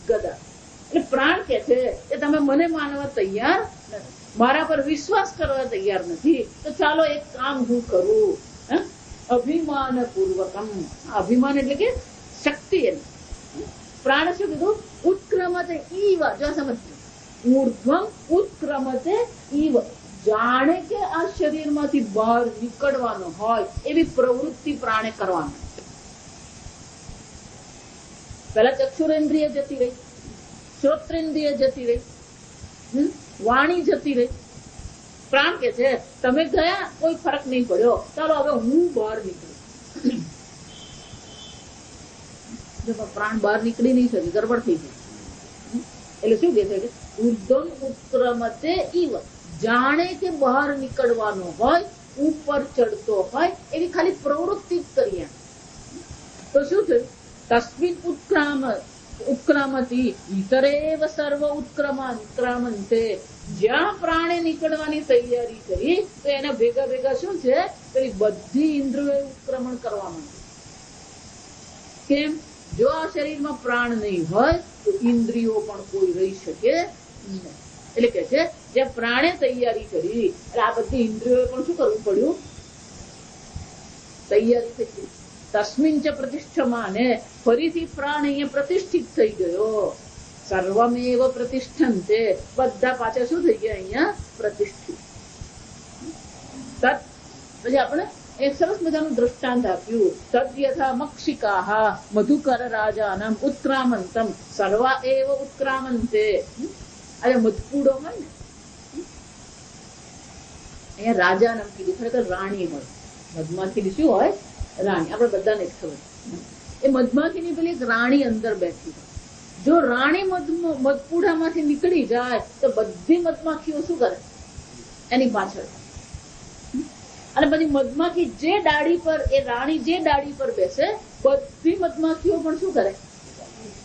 ગદા. એટલે પ્રાણ કે છે કે તમે મને માનવા તૈયાર નથી, મારા પર વિશ્વાસ કરવા તૈયાર નથી, તો ચાલો એક કામ હું કરું. અભિમાન પૂર્વકમ. અભિમાન એટલે કે શક્તિ. એની પ્રાણ શું કીધું? ઉત્ક્રમતે ઈવ. જો સમજજો, ઊર્ધ્વમ ઉત્ક્રમતે ઈવ. જાણે કે આ શરીરમાંથી બહાર નીકળવાનો હોય એવી પ્રવૃત્તિ પ્રાણે કરવાનો. પેલા ચક્ષુરેન્દ્રિય જતી રહી, શ્રોત્રેન્દ્રિય જતી રહી, વાણી જતી રહી. પ્રાણ કે છે તમે ગયા, કોઈ ફરક નહીં પડ્યો, ચાલો હવે હું બહાર નીકળું. પ્રાણ બહાર નીકળી નહીં શકે, ગરબડ થઈ ગઈ. એટલે શું કે છે? ઉર્ધ્વમ ઉત્ક્રમતે ઈવ. જાણે કે બહાર નીકળવાનો હોય, ઉપર ચડતો હોય એવી ખાલી પ્રવૃત્તિ જ કરીએ. તો શું થયું? તસ્મિન ઉત્ક્રામતી ઇતરેવ સર્વ ઉત્ક્રામંતે. જ્યાં પ્રાણે નીકળવાની તૈયારી કરી તો એના ભેગા ભેગા શું છે? પેલી બધી ઇન્દ્રિયો ઉત્ક્રમણ કરવા માંડે. કેમ? જો આ શરીરમાં પ્રાણ નહીં હોય તો ઇન્દ્રિયો પણ કોઈ રહી શકે નહીં. એટલે કે છે જે પ્રાણે તૈયારી કરી, એટલે આ બધી ઇન્દ્રિયો પણ શું કરવું પડ્યું? તૈયારી થઈ ગઈ. તસ્મિન ચ પ્રતિષ્ઠમાને. ફરીથી પ્રાણ અહીંયા પ્રતિષ્ઠિત થઈ ગયો. સર્વમેવ પ્રતિષ્ઠન્તે. બધા પાછા શું થઈ ગયા? અહીંયા પ્રતિષ્ઠિત. પછી આપણે એક સરસ મજાનું દ્રષ્ટાંત આપ્યું. તદ્યથા મક્ષિકાહ મધુકર રાજાનમ ઉત્ક્રામંતમ સર્વા એવ ઉત્ક્રામંતે. અરે મધપૂડો હોય ને, અહીંયા રાજાનમ કીધું, ખરેખર રાણી હોય. મધમાખી શું હોય? રાણી. આપણે બધાને જ ખબર. એ મધમાખીની પેલી એક રાણી અંદર બેઠી હોય. જો રાણી મધપૂડામાંથી નીકળી જાય તો બધી મધમાખીઓ શું કરે? એની પાછળ. અને પછી મધમાખી જે ડાળી પર, એ રાણી જે ડાળી પર બેસે, બધી મધમાખીઓ પણ શું કરે?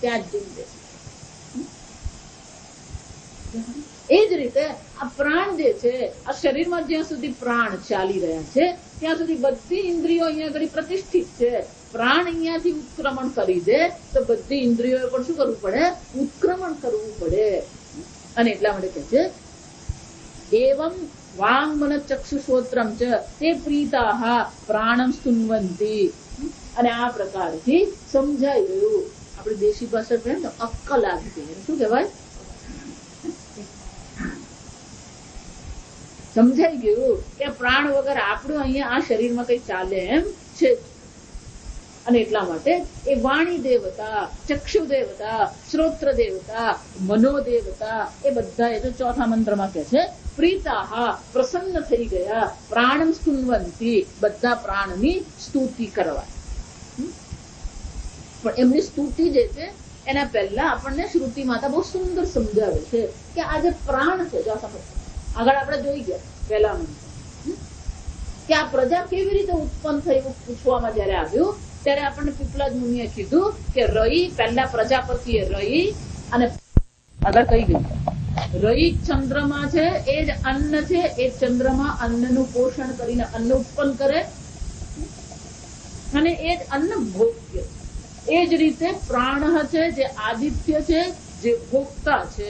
ત્યાં જ જઈને બેસે. એ જ રીતે આ પ્રાણ જે છે, આ શરીરમાં જ્યાં સુધી પ્રાણ ચાલી રહ્યા છે ત્યાં સુધી બધી ઇન્દ્રિયો અહીંયા આગળ પ્રતિષ્ઠિત છે. પ્રાણ અહીંયાથી ઉત્ક્રમણ કરી દે તો બધી ઇન્દ્રિયો પણ શું કરવું પડે? ઉત્ક્રમણ કરવું પડે. અને એટલા માટે કહે છે એવમ વાંગ મન ચક્ષુશ્રોત્રમ ચ તે પ્રીતાહ પ્રાણમ સ્તુન્વંતી. અને આ પ્રકારથી સમજાઈ ગયું. આપણે દેશી ભાષા કહે ને, અક્કલ આવી ગઈ. શું કહેવાય? સમજાઈ ગયું કે પ્રાણ વગર આપણું અહીંયા આ શરીરમાં કઈ ચાલે એમ છે. અને એટલા માટે એ વાણી દેવતા, ચક્ષુ દેવતા, શ્રોત્ર દેવતા, મનોદેવતા, એ બધા એ તો ચોથા મંત્રમાં કે છે પ્રીતાહ પ્રસન્ન થઈ ગયા. પ્રાણમ સ્તુન્વંતી. બધા પ્રાણની સ્તુતિ કરવા. પણ એમની સ્તુતિ જે છે એના પહેલા આપણને શ્રુતિ માતા બહુ સુંદર સમજાવે છે કે આ જે પ્રાણ છે, જો સમજ આગળ આપણે જોઈ ગયા પહેલા કે આ પ્રજા કેવી રીતે ઉત્પન્ન થઈ પૂછવામાં જયારે આવ્યું ત્યારે આપણને પીપલાદ મુનિએ કીધું કે રઈ, પહેલા પ્રજાપતિએ રઈ, અને આગળ કહી ગયું રઈ ચંદ્રમા છે, એ જ અન્ન છે, એ ચંદ્રમા અન્નનું પોષણ કરીને અન્ન ઉત્પન્ન કરે અને એ જ અન્ન ભોગ્ય. એ જ રીતે પ્રાણ છે જે આદિત્ય છે, જે ભોગતા છે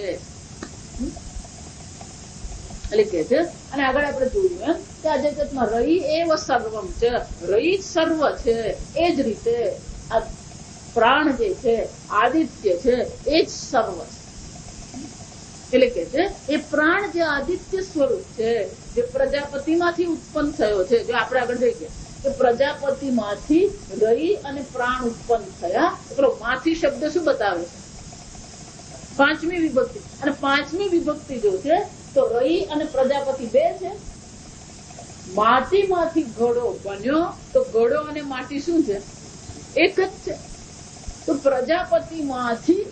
એટલે કે છે. અને આગળ આપણે જોયું એમ કે આ જગતમાં રઈ એવ સર્વમ છે, રઈ સર્વ છે. એ જ રીતે આ પ્રાણ જે છે, આદિત્ય છે, એ જ સર્વ છે. એટલે કે છે એ પ્રાણ જે આદિત્ય સ્વરૂપ છે, જે પ્રજાપતિમાંથી ઉત્પન્ન થયો છે. જો આપણે આગળ જઈ ગયા કે પ્રજાપતિમાંથી રઈ અને પ્રાણ ઉત્પન્ન થયા. પેલો માંથી શબ્દ શું બતાવે છે? પાંચમી વિભક્તિ. અને પાંચમી વિભક્તિ જો છે તો રઈ અને પ્રજાપતિ બે છે. માટીમાંથી ઘડો બન્યો તો ઘડો અને માટી શું છે? એક જ છે. તો પ્રજાપતિમાંથી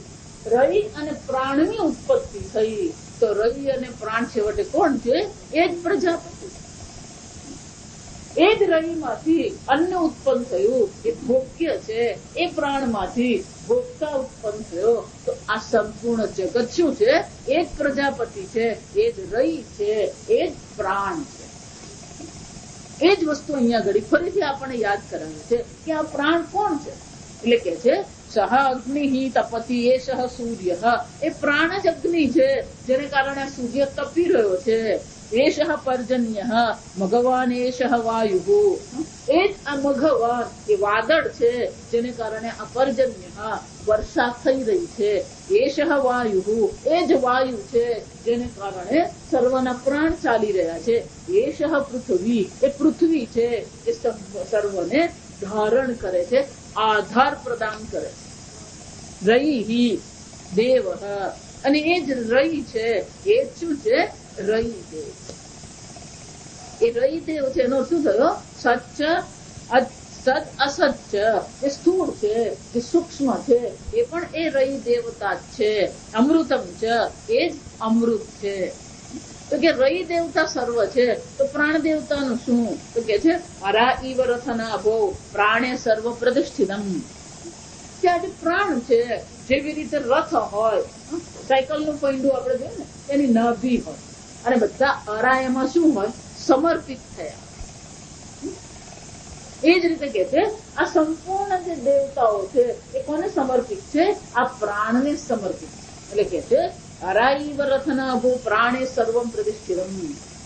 રઈ અને પ્રાણની ઉત્પત્તિ થઈ. તો રઈ અને પ્રાણ છેવટે કોણ છે? એ જ પ્રજાપતિ. એ જ રઈમાંથી અન્ન ઉત્પન્ન થયું, એ ભોગ્ય છે. એ પ્રાણમાંથી ભોગતા ઉત્પન્ન થયો. તો આ સંપૂર્ણ જગત શું છે? એ જ પ્રજાપતિ છે, એ જ રઈ છે, એ જ પ્રાણ છે. એ જ વસ્તુ અહીંયા ઘડી ફરીથી આપણને યાદ કરાવે છે કે આ પ્રાણ કોણ છે? એટલે કે છે સહ અગ્નિ તપતિ એષ સૂર્ય. એ પ્રાણ જ અગ્નિ છે, જેને કારણે સૂર્ય તપી રહ્યો છે. એષ પર્જન્ય મઘવાન એષ વાયુ. એ જ આ મઘવાન એ વાદળ છે, જેને કારણે આ પર્જન્ય વર્ષા થઈ રહી છે. એષ વાયુ એ જ વાયુ છે, જેને કારણે સર્વના પ્રાણ ચાલી રહ્યા છે. એષ પૃથ્વી એ પૃથ્વી છે, એ સર્વને ધારણ કરે છે, આધાર પ્રદાન કરે છે. રઈ દેવ અને એ જ રઈ છે, એ જ શું છે? રઈ દેવ. એ રઈ દેવ છે એનો શું થયો? સચ્ચ સદ અસચ્ચ. એ સ્થૂળ છે, જે સૂક્ષ્મ છે, એ પણ એ રઈ દેવતા છે. અમૃતમ છે, એ જ અમૃત છે. તો કે રઈ દેવતા સર્વ છે. તો પ્રાણ દેવતાનું શું? તો કે છે અરા ઈવ રથના ભો પ્રાણે સર્વ પ્રતિષ્ઠિતમ. કે આજે પ્રાણ છે, જેવી રીતે રથ હોય, સાયકલ નું પૈંડું આપણે જોઈએ ને, એની નાભી હોય અને બધા અરા એમાં શું હોય? સમર્પિત થયા. એ જ રીતે કે છે આ સંપૂર્ણ જે દેવતાઓ છે એ કોને સમર્પિત છે? આ પ્રાણને સમર્પિત. એટલે કે છે અરાઈવ રથના ભૂ પ્રાણે સર્વમ પ્રતિષ્ઠિતમ.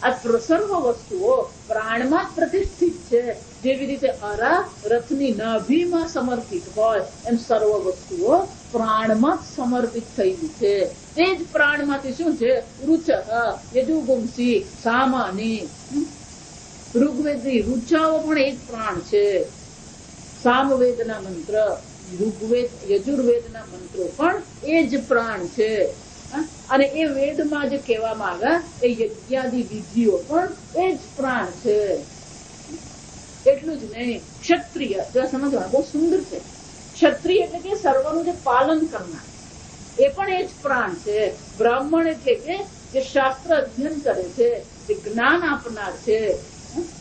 આ સર્વ વસ્તુઓ પ્રાણમાં જ પ્રતિષ્ઠિત છે. જેવી રીતે અરા રથની નાભીમાં સમર્પિત હોય, એમ સર્વ વસ્તુઓ પ્રાણમાં જ સમર્પિત થયેલી છે. તે જ પ્રાણમાંથી શું છે? રુચ યજુગુંસી સામાની. ઋગ્વેદની ઋચાઓ પણ એ જ પ્રાણ છે. સામવેદના મંત્ર, ઋગ્વેદ યજુર્વેદના મંત્રો પણ એ જ પ્રાણ છે. અને એ વેદમાં જે કહેવામાં આવ્યા એ યજ્ઞાદિ વિધિઓ પણ એ જ પ્રાણ છે. એટલું જ નહીં, ક્ષત્રિય જો સમજવાનું બહુ સુંદર છે. ક્ષત્રિય એટલે કે સર્વનું જે પાલન કરનાર, એ પણ એ જ પ્રાણ છે. બ્રાહ્મણ એટલે કે જે શાસ્ત્ર અધ્યયન કરે છે, જે જ્ઞાન આપનાર છે,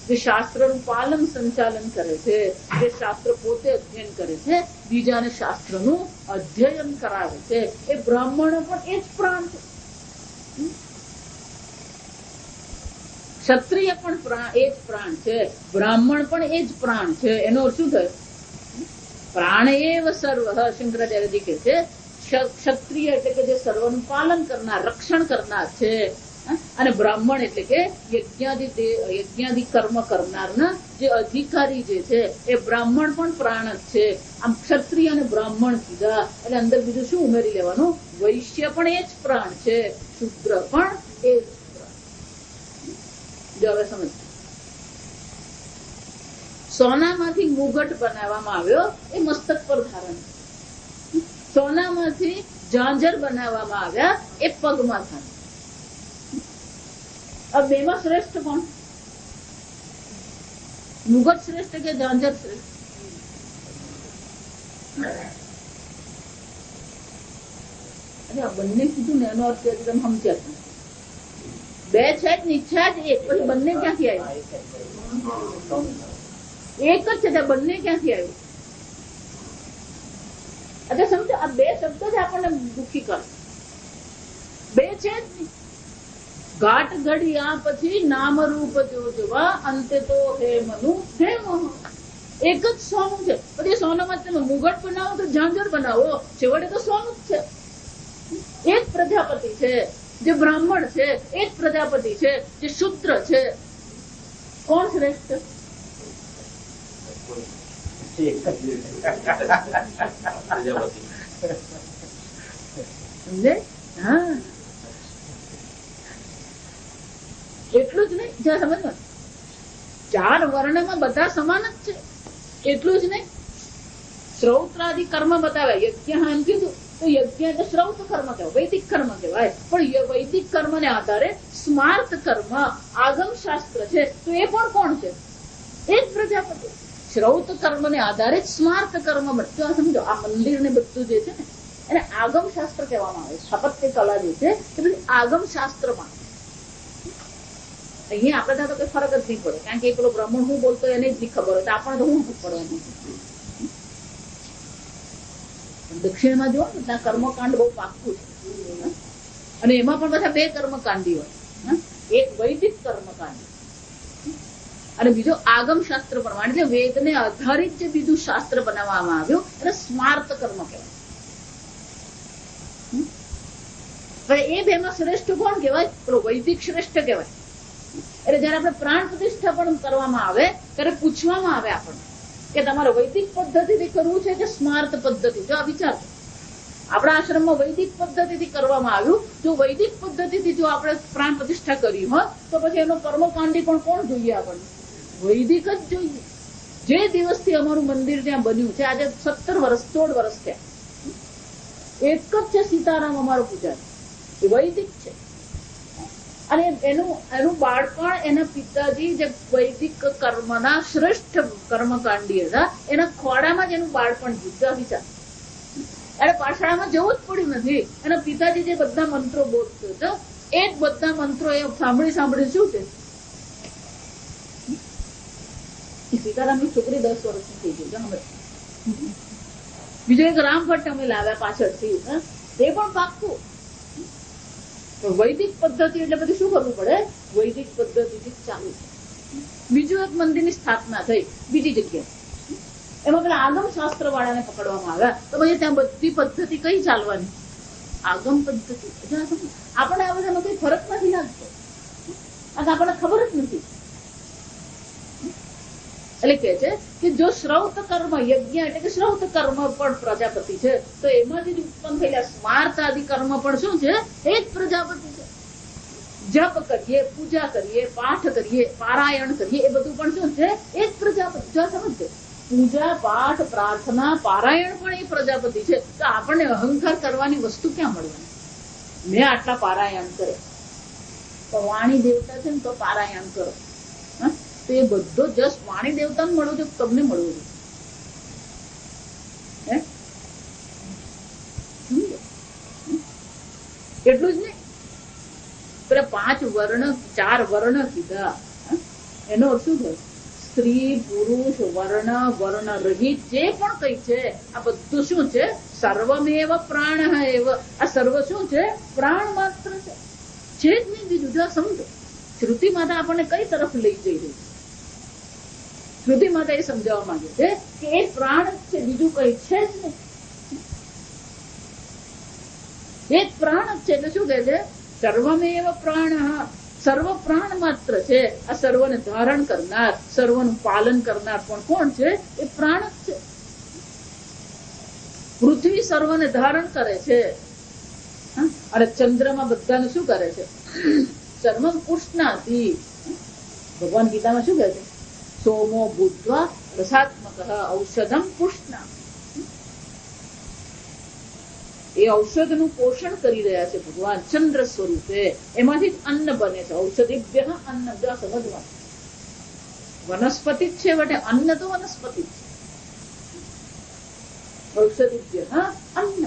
જે શાસ્ત્રનું પાલન સંચાલન કરે છે, જે શાસ્ત્ર પોતે અધ્યયન કરે છે, બીજાને શાસ્ત્રનું અધ્યયન કરાવે છે, એ બ્રાહ્મણ પણ એ જ પ્રાણ છે. ક્ષત્રિય પણ એ જ પ્રાણ છે, બ્રાહ્મણ પણ એ જ પ્રાણ છે. એનો શું થયો? પ્રાણ એવ સર્વ. શંકરાચાર્યજી કહે છે ક્ષત્રિય એટલે કે જે સર્વનું પાલન કરનાર, રક્ષણ કરનાર છે. અને બ્રાહ્મણ એટલે કે યજ્ઞાદિ કર્મ કરનારના જે અધિકારી જે છે એ બ્રાહ્મણ પણ પ્રાણ જ છે. આમ ક્ષત્રિય અને બ્રાહ્મણ કીધા એટલે અંદર બીજું શું ઉમેરી લેવાનું? વૈશ્ય પણ એ જ પ્રાણ છે, શુદ્ર પણ એ જ પ્રાણ. જો હવે સમજ. સોનામાંથી મુગટ બનાવવામાં આવ્યો, એ મસ્તક પર ધારણ. સોનામાંથી ઝાંઝર બનાવવામાં આવ્યા, એ પગમાં ધારણ. अब बेमा श्रेष्ठ कौन? मुगट श्रेष्ठ के ઝાંઝર શ્રેષ્ઠ? બંને કીધું ને એનો અર્થ એકદમ સમજ્યા જ નથી. બે છે જ ઈચ્છા જ એક, પછી બંને ક્યાંથી આવ્યું? એક જ છે, બંને ક્યાંથી આવ્યું? અચ્છા સમજો, આ બે શબ્દ જ આપણને દુઃખી કરે. બે છે જ નહીં. ઘાટ ઘડિયા પછી નામ રૂપ જોજવા, અંતે તો હે મનુ હે મોહ. એક જ સોનું છે. પછી સોનામાં તમે મુગટ બનાવો તો ઝાંઝર બનાવો, છેવટે તો સોનું જ છે. એક પ્રજાપતિ છે જે બ્રાહ્મણ છે, એક પ્રજાપતિ છે જે શુદ્ર છે. કોણ શ્રેષ્ઠ? સમજે? હા, એટલું જ નહીં. જ્યાં સમજવા, 4 વર્ણમાં બધા સમાન જ છે. એટલું જ નહીં, શ્રૌત્રાદિ કર્મ બતાવ્યા. યજ્ઞ એમ કીધું તો યજ્ઞ એટલે શ્રૌત કર્મ કહેવાય, વૈદિક કર્મ કહેવાય. પણ વૈદિક કર્મને આધારે સ્માર્ત કર્મ આગમ શાસ્ત્ર છે, તો એ પણ કોણ છે? એક પ્રજાપતિ. શ્રૌત કર્મને આધારે સ્માર્ત કર્મ બધું. સમજો, આ મંદિર ને બધું જે છે ને એને આગમ શાસ્ત્ર કહેવામાં આવે. સ્થાપત્ય કલા જે છે એ બધી આગમ શાસ્ત્રમાં. અહીંયા આપણે તો કઈ ફરક જ નહીં પડે, કારણ કે પેલો બ્રાહ્મણ હું બોલતો એને જ નહીં ખબર હોય, તો આપણને તો હું પડવાનું. દક્ષિણમાં જો ને ત્યાં કર્મકાંડ બહુ પાક્કું છે, અને એમાં પણ બધા 2 કર્મકાંડી હોય. એક વૈદિક કર્મકાંડ અને બીજો આગમ શાસ્ત્ર પ્રમાણે, એટલે વેદને આધારિત જે બીજું શાસ્ત્ર બનાવવામાં આવ્યું એને સ્માર્ત કર્મ કહેવાય. એ બેમાં શ્રેષ્ઠ કોણ કહેવાય? પેલો વૈદિક શ્રેષ્ઠ કહેવાય. એટલે જયારે આપણે પ્રાણ પ્રતિષ્ઠા પણ કરવામાં આવે ત્યારે પૂછવામાં આવે આપણને કે તમારે વૈદિક પદ્ધતિથી કરવું છે કે સ્માર્ત પદ્ધતિ? જો આ વિચાર, આપણા આશ્રમમાં વૈદિક પદ્ધતિથી કરવામાં આવ્યું. જો વૈદિક પદ્ધતિથી જો આપણે પ્રાણ પ્રતિષ્ઠા કરી હોત તો પછી એનો કર્મકાંડી પણ કોણ જોઈએ? આપણને વૈદિક જ જોઈએ. જે દિવસથી અમારું મંદિર ત્યાં બન્યું છે, આજે 17 વર્ષ 16 વર્ષ થયા, એક જ છે સીતારામ અમારો પૂજારી, એ વૈદિક છે. અને એનું બાળપણ એના પિતાજી જે વૈદિક કર્મના શ્રેષ્ઠ કર્મકાંડી હતા, એના ખોડામાં જ એનું બાળપણ જીવતા. વિચાર, એને પાઠશાળામાં જવું જ પડ્યું નથી. એના પિતાજી જે બધા મંત્રો બોલતો હતો, એ જ બધા મંત્રો એ સાંભળી શું છે. સીતારામની છોકરી 10 વર્ષની થઈ ગઈ. બીજો એક રામભટ્ટ અમે લાવ્યા પાછળથી, એ પણ પાક્કું. વૈદિક પદ્ધતિ એટલે બધું શું કરવું પડે? વૈદિક પદ્ધતિથી ચાલુ. બીજું એક મંદિરની સ્થાપના થઈ બીજી જગ્યાએ, એમાં પેલા આગમ શાસ્ત્ર વાળાને પકડવામાં આવ્યા. તો પછી ત્યાં બધી પદ્ધતિ કઈ ચાલવાની? આગમ પદ્ધતિ. આપણે આ બધામાં કઈ ફરક નથી લાગતો, આપણને ખબર જ નથી. એટલે કે છે કે જો શ્રૌત કર્મ યજ્ઞ એટલે કે શ્રૌત કર્મ પણ પ્રજાપતિ છે, તો એમાંથી જ ઉત્પન્ન થયેલા સ્માર્ત આદિ કર્મ પણ શું છે? એક પ્રજાપતિ છે. જપ કરીએ, પૂજા કરીએ, પાઠ કરીએ, પારાયણ કરીએ, એ બધું પણ શું છે? એક પ્રજાપતિ. જો સમજજો, પૂજા પાઠ પ્રાર્થના પારાયણ પણ એ પ્રજાપતિ છે. તો આપણને અહંકાર કરવાની વસ્તુ ક્યાં મળવાની? મેં આટલા પારાયણ કરે, તો વાણી દેવતા છે ને તો પારાયણ કરો. તો એ બધો જસ વાણી દેવતાને મળવું છે, તમને મળવું છે. એટલું જ નહીં, પેલા 5 વર્ણ 4 વર્ણ કીધા, એનો અર્થ શું થયો? સ્ત્રી પુરુષ વર્ણ વર્ણ રહિત જે પણ કઈ છે આ બધું શું છે? સર્વમેવ પ્રાણ એવ. આ સર્વ શું છે? પ્રાણ માત્ર છે જ નહીં બીજું. જો સમજો, શ્રુતિ માતા આપણને કઈ તરફ લઈ જઈ રહી છે? શ્રુતિ માતા એ સમજાવવા માંગે છે કે એ પ્રાણ જ છે, બીજું કઈ છે જ નહીં. એ પ્રાણ જ છે. એટલે શું કહે છે? સર્વમેવ પ્રાણ. સર્વ પ્રાણ માત્ર છે. આ સર્વને ધારણ કરનાર, સર્વનું પાલન કરનાર પણ કોણ છે? એ પ્રાણ જ છે. પૃથ્વી સર્વને ધારણ કરે છે, અને ચંદ્રમાં બધાને શું કરે છે? સર્વમ પુષ્ણાતિ. ભગવાન ગીતામાં શું કહે છે? સોમો ભૂત્વા રસાત્મક ઔષધમ પુષ્ણા. એ ઔષધનું પોષણ કરી રહ્યા છે ભગવાન ચંદ્ર સ્વરૂપે. એમાંથી જ અન્ન બને છે. ઔષધિભ્ય અન્ન. સમજવા, વનસ્પતિ જ છે, વટે અન્ન તો વનસ્પતિ જ છે. ઔષધિભ્ય અન્ન.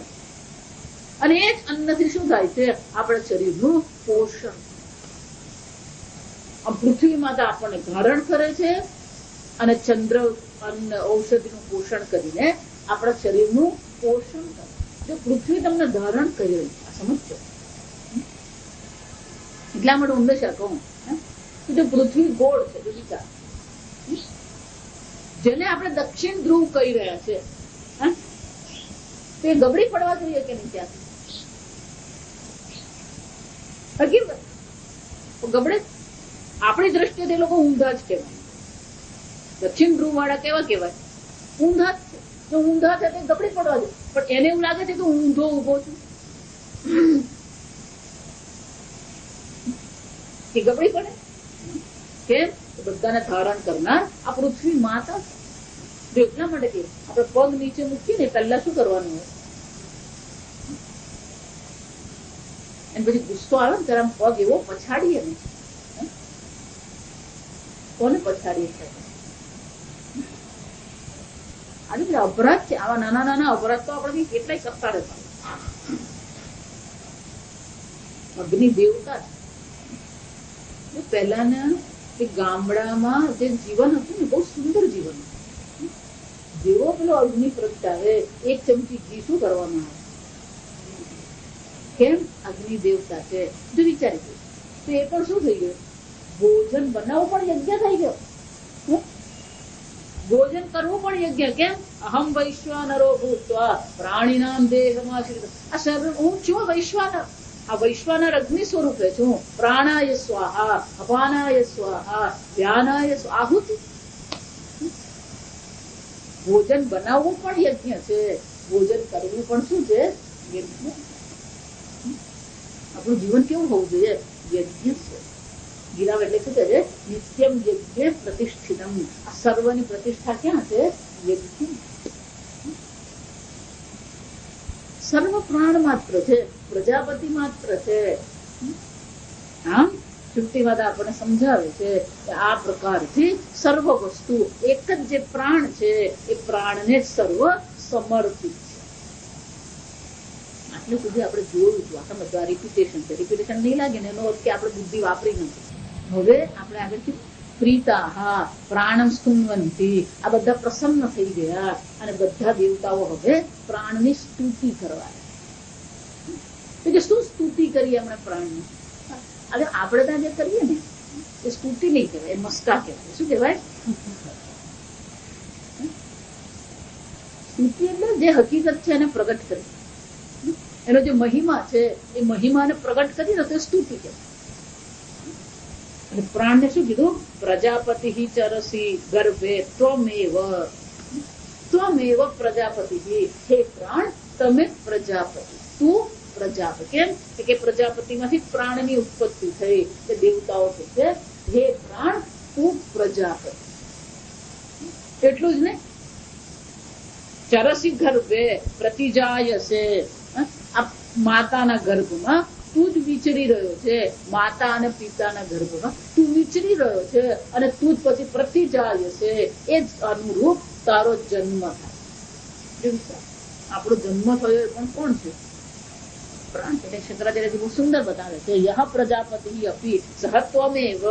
અને એ જ અન્નથી શું થાય છે? આપણા શરીરનું પોષણ. પૃથ્વી માતા આપણને ધારણ કરે છે અને ચંદ્ર અન્ન ઔષધિનું પોષણ કરીને આપણા શરીરનું પોષણ કરે. જો પૃથ્વી તમને ધારણ કરી રહી છે, સમજો. એટલા માટે હંમેશા કહું કે જો પૃથ્વી ગોળ છે, તો વિચાર, જેને આપણે દક્ષિણ ધ્રુવ કહી રહ્યા છે, તે ગબડી પડવા જોઈએ કે નહીં? ત્યાંથી ગબડે. આપણી દ્રષ્ટિએ તે લોકો ઊંધા જ કહેવાય. દક્ષિણ ધ્રુવ વાળા કેવા કહેવાય? ઊંધા જ છે. જો ઊંધા છે તે ગબડી પડવા જોઈએ, પણ એને એવું લાગે છે કે ઊંધો ઉભો છું, કે ગબડી પડે. કેમ? બધાને ધારણ કરનાર આ પૃથ્વી માતા છે. એટલા માટે કે આપણે પગ નીચે મૂકીએ ને પહેલા શું કરવાનું હોય? અને પછી ગુસ્સો આવે ને ત્યારે પગ એવો પછાડીએ ને. કોને પછાડીએ છે? આજે અપરાધ છે. આવા નાના નાના અપરાધ તો આપણે કેટલાય કરતા રહેતા. અગ્નિ દેવતા પહેલાના ગામડામાં જે જીવન હતું ને, બહુ સુંદર જીવન. જેવો પેલો અગ્નિ પ્રગટાવે, એક ચમચી ઘી શું કરવામાં આવે? કેમ? અગ્નિ દેવતા છે. જો વિચારી તો એ પણ શું થઈ ગયું? ભોજન બનાવવું પણ યજ્ઞ થઈ ગયો. ભોજન કરવું પણ યજ્ઞ. કેમ? અહમ વૈશ્વાનરો ભૂત્વા પ્રાણીનામ દેહમાશ્રિત. આ શરીર હું છું વૈશ્વાનર. આ વૈશ્વાનર અગ્નિ સ્વરૂપે છું. પ્રાણાય સ્વાહા, અપાનાય સ્વાહા, ધ્યાનાય આહુતિ. ભોજન બનાવવું પણ યજ્ઞ છે, ભોજન કરવું પણ શું છે? યજ્ઞ. આપણું જીવન કેવું હોવું જોઈએ? યજ્ઞ છે. ગીરાવ એટલે શું કહે છે? નિત્યમ યજ્ઞ પ્રતિષ્ઠિતમ. આ સર્વની પ્રતિષ્ઠા ક્યાં છે? યજ્ઞ. સર્વ પ્રાણ માત્ર છે, પ્રજાપતિ માત્ર છે. આમ શુક્તિવાદ આપણને સમજાવે છે કે આ પ્રકારથી સર્વ વસ્તુ એક જ જે પ્રાણ છે એ પ્રાણને સર્વ સમર્પિત છે. આટલું સુધી આપણે જોયું હતું. આ સમજવા રિપીટેશન છે. રિપીટેશન નહીં લાગે ને એનો અર્થ કે આપણે બુદ્ધિ વાપરી નથી. હવે આપણે આગળથી પ્રીતા પ્રાણમ સ્તુન્વંતી, આ બધા પ્રસન્ન થઈ ગયા અને બધા દેવતાઓ હવે પ્રાણની સ્તુતિ કરવા. શું સ્તુતિ કરીએ આપણે પ્રાણની? હવે આપણે ત્યાં જે કરીએ ને એ સ્તુતિ નહીં કહેવાય, એ મસ્કા કહેવાય. શું કહેવાય? સ્તુતિ એટલે જે હકીકત છે એને પ્રગટ કરી, એનો જે મહિમા છે એ મહિમાને પ્રગટ કરી ને તો સ્તુતિ કહેવાય. અને પ્રાણને શું કીધું? પ્રજાપતિ ચરસી ગર્ભે ત્વમેવ પ્રજાપતિ. હે પ્રાણ, તમે પ્રજાપતિ. તું પ્રજાપતિ. કેમ કે પ્રજાપતિમાંથી પ્રાણની ઉત્પત્તિ થઈ. કે દેવતાઓ કે છે હે પ્રાણ તું પ્રજાપતિ. એટલું જ ને? ચરસી ગર્ભે પ્રતિજાયસે. આ માતાના ગર્ભમાં તું જ વિચરી રહ્યો છે. માતા અને પિતાના ગર્ભમાં તું વિચરી રહ્યો છે અને તું જ પછી પ્રતિજાય છે. એ જ અનુરૂપ તારો જન્મ થાય. આપણો જન્મ થયો પણ કોણ છે? પ્રાણ. એટલે શંકરાચાર્યજી બહુ સુંદર બતાવે છે. યહ પ્રજાપતિ અપી સહત્વમેવ.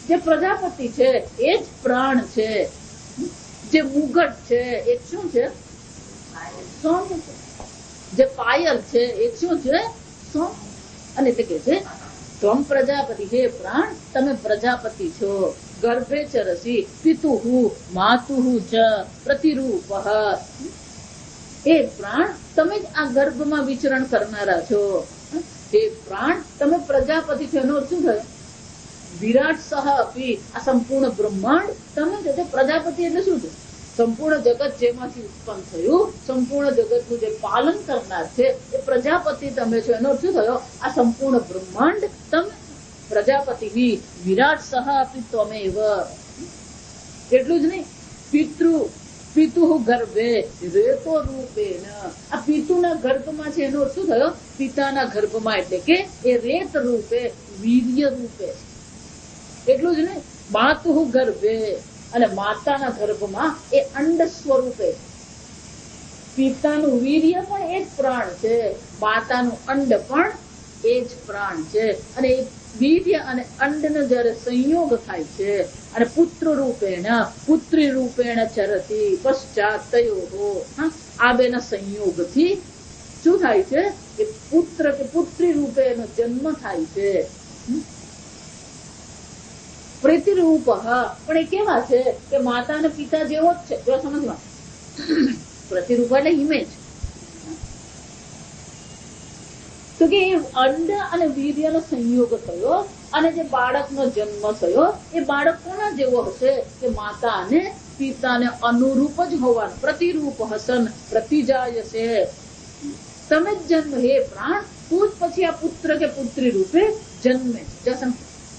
જે પ્રજાપતિ છે એ જ પ્રાણ છે. જે મુગટ છે એ શું છે? સૌમ્ય છે. જે પાયલ છે એ શું છે? સૌમ્ય. અને તે કે છે ત્વમ પ્રજાપતિ. હે પ્રાણ, તમે પ્રજાપતિ છો. ગર્ભે ચરસી પિતુહુ માતુહુ ચ પ્રતિરૂપ. હે પ્રાણ, તમે જ આ ગર્ભમાં વિચરણ કરનારા છો. હે પ્રાણ, તમે પ્રજાપતિ છો. એનો શું થયો? વિરાટ સહ અપી. આ સંપૂર્ણ બ્રહ્માંડ તમે છો. પ્રજાપતિ એટલે શું છે? સંપૂર્ણ જગત જેમાંથી ઉત્પન્ન થયું, સંપૂર્ણ જગતનું જે પાલન કરનાર છે એ પ્રજાપતિ તમે છો. એનો શું થયો? આ સંપૂર્ણ બ્રહ્માંડ તમે. પ્રજાપતિ વિરાટ સહ અપી ત્વમેવ. એટલું જ નહીં, પિતુ ગર્ભે રેતો રૂપેન. આ પિતુના ગર્ભમાં છે એનો શું થયો? પિતાના ગર્ભમાં. એટલે કે એ રેત રૂપે, વીર્ય રૂપે. એટલું જ નહીં, માતુહુ ગર્ભે. અને માતાના ગર્ભમાં એ અંડ સ્વરૂપે. પિતાનું વીર્ય પણ એ જ પ્રાણ છે, માતાનું અંડ પણ એ જ પ્રાણ છે. અને એ વીર્ય અને અંડનો જયારે સંયોગ થાય છે અને પુત્ર રૂપેણ પુત્રી રૂપેણ ચરતી પશ્ચાત તયોઃ, આ બેના સંયોગથી શું થાય છે કે પુત્ર કે પુત્રી રૂપે એનો જન્મ થાય છે. પ્રતિરૂપ પણ એ કેવા છે કે માતા અને પિતા જેવો જ છે. જો સમજવા, પ્રતિરૂપ એટલે ઇમેજ. તો કે એ અંડ અને વીર્યનો સંયોગ થયો અને જે બાળકનો જન્મ થયો એ બાળક કોના જેવો હશે કે માતા અને પિતાને અનુરૂપ જ હોવાનું. પ્રતિરૂપ હસન પ્રતિજાયસે, તમે જ જન્મ હે પ્રાણ, તું જ પછી આ પુત્ર કે પુત્રી રૂપે જન્મે.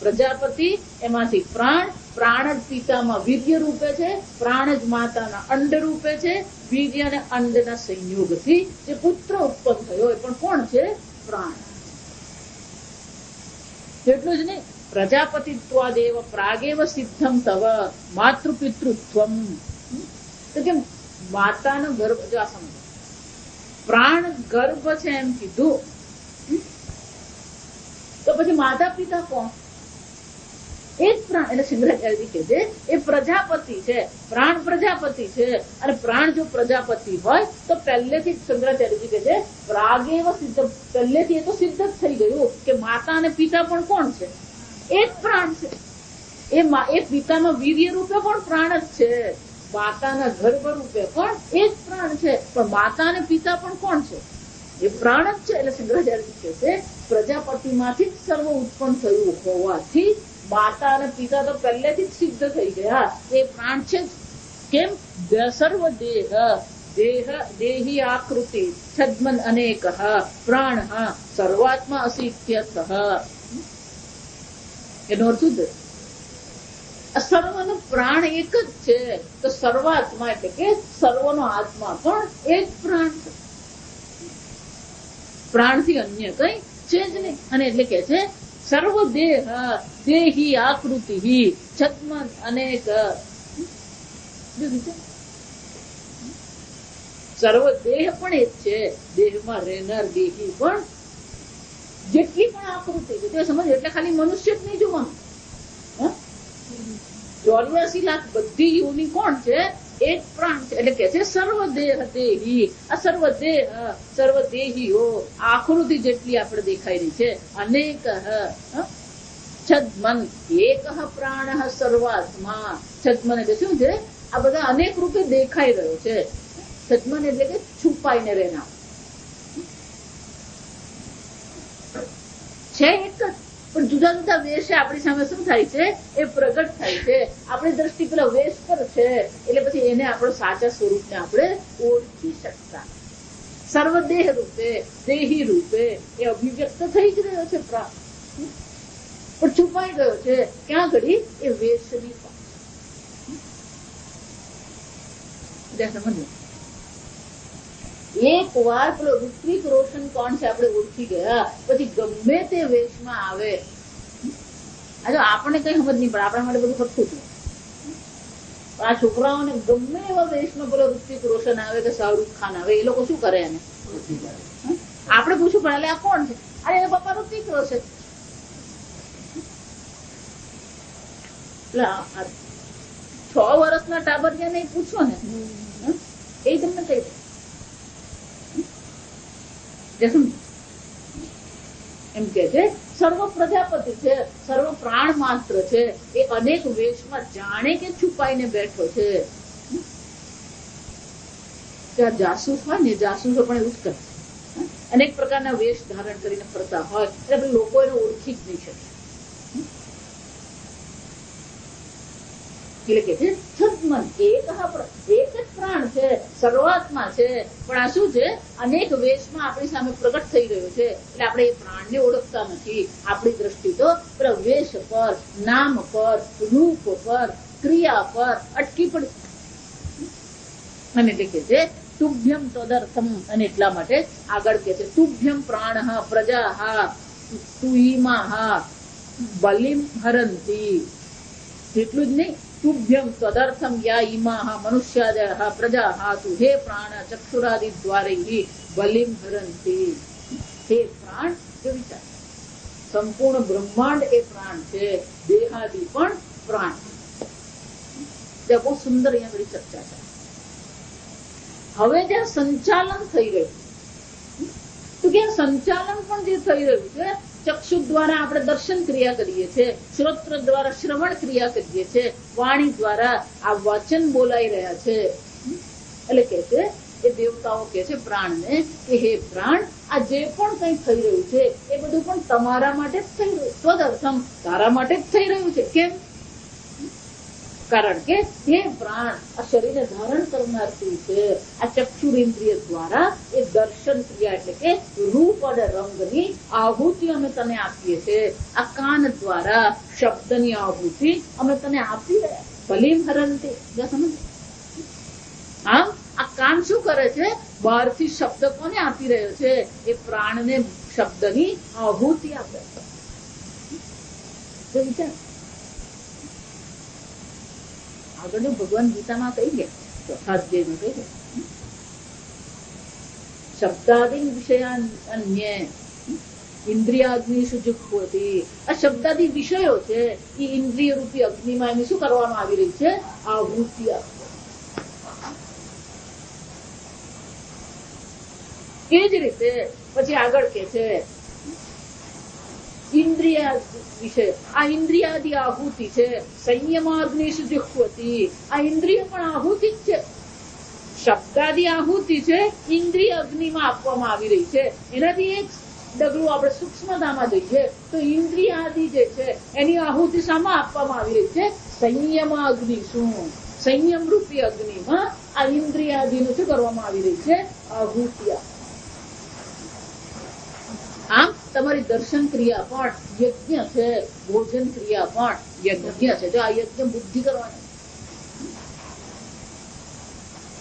પ્રજાપતિ એમાંથી પ્રાણ, પ્રાણ જ પિતામાં વીર્ય રૂપે છે, પ્રાણ જ માતાના અંડ રૂપે છે. વીર્ય અને અંડના સંયોગથી જે પુત્ર ઉત્પન્ન થયો એ પણ કોણ છે? પ્રાણ. એટલું જ નહીં, પ્રજાપતિત્વાદેવ પ્રાગેવ સિદ્ધમ તવ માતૃપિતૃત્વમ. તો કે માતાનો ગર્ભ, જો આ સમજો, પ્રાણ ગર્ભ છે એમ કીધું, તો પછી માતા પિતા કોણ? એ જ પ્રાણ. એટલે શંકરાચાર્ય કહે છે એ પ્રજાપતિ છે, પ્રાણ પ્રજાપતિ છે. અને પ્રાણ જો પ્રજાપતિ હોય તો પહેલેથી શંકરાચાર્યજી કહે છે પ્રાગેવ સિદ્ધ, પહેલેથી એ તો સિદ્ધ જ થઈ ગયું કે માતા અને પિતા પણ કોણ છે? એ જ પ્રાણ છે. એ પિતામાં વીર્ય રૂપે પણ પ્રાણ જ છે, માતાના ગર્ભ રૂપે પણ એ જ પ્રાણ છે. પણ માતા અને પિતા પણ કોણ છે? એ પ્રાણ જ છે. એટલે શંકરાચાર્ય કહે છે પ્રજાપતિમાંથી જ સર્વ ઉત્પન્ન થયું હોવાથી માતા અને પિતા તો પહેલેથી જ સિદ્ધ થઈ ગયા, એ પ્રાણ છે. કેમ? સર્વ દેહી આકૃતિ છદ્મન અનેક પ્રાણ સર્વાત્મા અસિત્યર્થ. એનો અર્થ શું? સર્વનો પ્રાણ એક જ છે. તો સર્વાત્મા એટલે કે સર્વનો આત્મા પણ એક પ્રાણ છે. પ્રાણથી અન્ય કઈ છે જ નહીં. અને એટલે કે છે સર્વ દેહી આકૃતિ છદ્મન અનેક. સર્વ દેહ પણ એ જ છે, દેહમાં રહેનાર દેહી પણ જેટલી પણ આકૃતિ છે તે સમજ. એટલે ખાલી મનુષ્ય જ નહીં જોવાનું, 84 લાખ બધી યોની કોણ છે? એક પ્રાણ છે. એટલે કે છે સર્વ દેહ દેહી. આ સર્વ દેહ સર્વ દેહીઓ આકૃતિ જેટલી આપણે દેખાઈ રહી છે અનેક છદ્મન એક પ્રાણ સર્વાત્મા. છદ્મન એટલે શું છે? આ બધા અનેક રૂપે દેખાઈ રહ્યો છે. છદ્મન એટલે કે છુપાઈને રહેનાર છે એક જ, પણ જુદા જુદા વેશે આપણી સામે શું થાય છે? એ પ્રગટ થાય છે. આપણી દ્રષ્ટિ પેલા વેશ પર છે એટલે પછી એને આપણો સાચા સ્વરૂપને આપણે ઓળખી શકતા. સર્વદેહ રૂપે દેહી રૂપે એ અભિવ્યક્ત થઈ જ રહ્યો છે પ્રાણ, પણ છુપાઈ ગયો છે. ક્યાં ઘડી? એ વેશની સમજ. એક વાર પેલો ઋત્વિક રોશન કોણ છે આપણે ઓળખી ગયા પછી ગમે તે વેશમાં આવે, આપણને કઈ સમજ નહીં પડે, આપણા માટે બધું ખર્ચું છે. આ છોકરાઓને ગમે એવા વેશમાં પેલો ઋત્વિક રોશન આવે કે શાહરુખ ખાન આવે, એ લોકો શું કરે? એને આપણે પૂછવું પડે આ કોણ છે? અરે એના પપ્પા ઋત્વિક રોશન. એટલે 6 વર્ષના ટાબરિયાને પૂછો ને એ તમને કઈ એમ કે છે સર્વ પ્રજાપતિ છે, સર્વ પ્રાણ માત્ર છે. એ અનેક વેશમાં જાણે કે છુપાઈને બેઠો છે. જાસૂસ હોય ને, જાસૂસો પણ એવું જ કરે, અનેક પ્રકારના વેશ ધારણ કરીને ફરતા હોય એટલે લોકો એને ઓળખી જ નહીં શકે. એટલે કે છે છદ્મન એક જ પ્રાણ છે, સર્વાત્મા છે. પણ આ શું છે? અનેક વેશમાં આપણી સામે પ્રગટ થઈ રહ્યો છે એટલે આપણે એ પ્રાણને ઓળખતા નથી. આપણી દ્રષ્ટિ તો વેશ પર, નામ પર, રૂપ પર, ક્રિયા પર અટકી પડી. અને એટલે કે છે તુભ્યમ તદર્થમ. અને એટલા માટે આગળ કે છે તુભ્યમ પ્રાણ પ્રજા તુઈમા બલિમ હરંતી. એટલું જ નહીં, तुभ्यं तदर्थं या इमाः मनुष्यादयः प्रजाः तु हे प्राण चक्षुरादि द्वारैः बलिं हरन्ति। हे प्राण जो विचार संपूर्ण ब्रह्मांड ए प्राण છે, દેહાદિ પણ પ્રાણ। બહુ સુંદર અહીંયા બધી ચર્ચા છે। હવે જે સંચાલન થઈ રહ્યું તો કે સંચાલન પણ જે થઈ રહ્યું છે, ચક્ષુ દ્વારા આપણે દર્શન ક્રિયા કરીએ છીએ, શ્રોત્ર દ્વારા શ્રવણ ક્રિયા કરીએ છીએ, વાણી દ્વારા આ વચન બોલાઈ રહ્યા છે। એટલે કે છે એ દેવતાઓ કે છે પ્રાણને કે હે પ્રાણ, આ જે પણ કંઈ થઈ રહ્યું છે એ બધું પણ તમારા માટે જ થઈ રહ્યું, તદર્થમ તારા માટે જ થઈ રહ્યું છે। કેમ? કારણ કે હે પ્રાણ, આ શરીરને ધારણ કરનાર તું છે। આ ચક્ષુરેન્દ્રિય દ્વારા એ દર્શન ક્રિયા એટલે કે રૂપ અને રંગની આહુતિ અમે તને આપીએ છીએ। આ કાન દ્વારા શબ્દની આહુતિ અમે તને આપી રહ્યા। ભલીમ હરંતી, સમજ? આમ આ કાન શું કરે છે? બહારથી શબ્દ કોને આપી રહ્યો છે? એ પ્રાણને શબ્દની આહુતિ આપે છે। આગળ ભગવાન ગીતામાં કહી ગયા, ચોથા અધ્યાયમાં કહી ગયા, શબ્દાદિ વિષયાન અન્ય ઇન્દ્રિયાગ્નિષુ જુહ્વતિ। આ શબ્દાદિ વિષયો છે એ ઇન્દ્રિય રૂપી અગ્નિમાં એની શું કરવામાં આવી રહી છે? આહુતિ આપે। એ જ રીતે પછી આગળ કે છે ઇન્દ્રિય વિષય, આ ઇન્દ્રિયાદિ આહુતિ છે, સંયમાગ્નિષુ જુહ્વતિ। આ ઇન્દ્રિય પણ આહુતિ જ છે, શબ્દાદિ આહુતિ છે, ઇન્દ્રિય અગ્નિમાં આપવામાં આવી રહી છે। એનાથી એક ડગલું આપણે સૂક્ષ્મતામાં જઈએ તો ઇન્દ્રિયાદિ જે છે એની આહુતિ શામાં આપવામાં આવી રહી છે? સંયમાગ્નિષુ, સંયમ રૂપી અગ્નિમાં આ ઇન્દ્રિયાદિનું શું કરવામાં આવી રહી છે? આહુતિ। આમ તમારી દર્શન ક્રિયા પણ યજ્ઞ છે, ભોજન ક્રિયા પણ યજ્ઞ છે। જો આ યજ્ઞ બુદ્ધિ કરવાની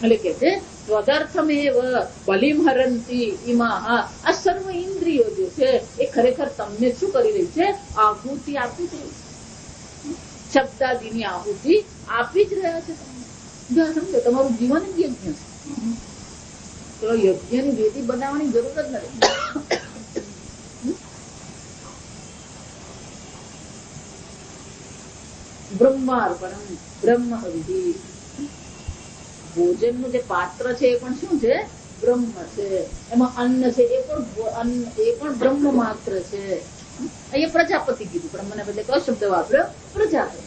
એટલે કે છે સ્વદર્થમેવ બલિમ હરંતી ઇમાહ। આ સર્વ ઇન્દ્રિયો જે છે એ ખરેખર તમને શું કરી રહી છે? આહુતિ આપી જ રહી છે, શબ્દાદિની આહુતિ આપી જ રહ્યા છે તમને। સમજો, તમારું જીવન જ યજ્ઞ છે, તો યજ્ઞની વેદી બનાવવાની જરૂર જ નથી। બ્રહ્માર્પણમ બ્રહ્મ હવિ, ભોજનનું જે પાત્ર છે એ પણ શું છે? બ્રહ્મ છે। એમાં અન્ન છે એ પણ બ્રહ્મ માત્ર છે। અહીંયા પ્રજાપતિ કીધું, બ્રહ્મને બદલે કયો શબ્દ વાપર્યો? પ્રજાપતિ।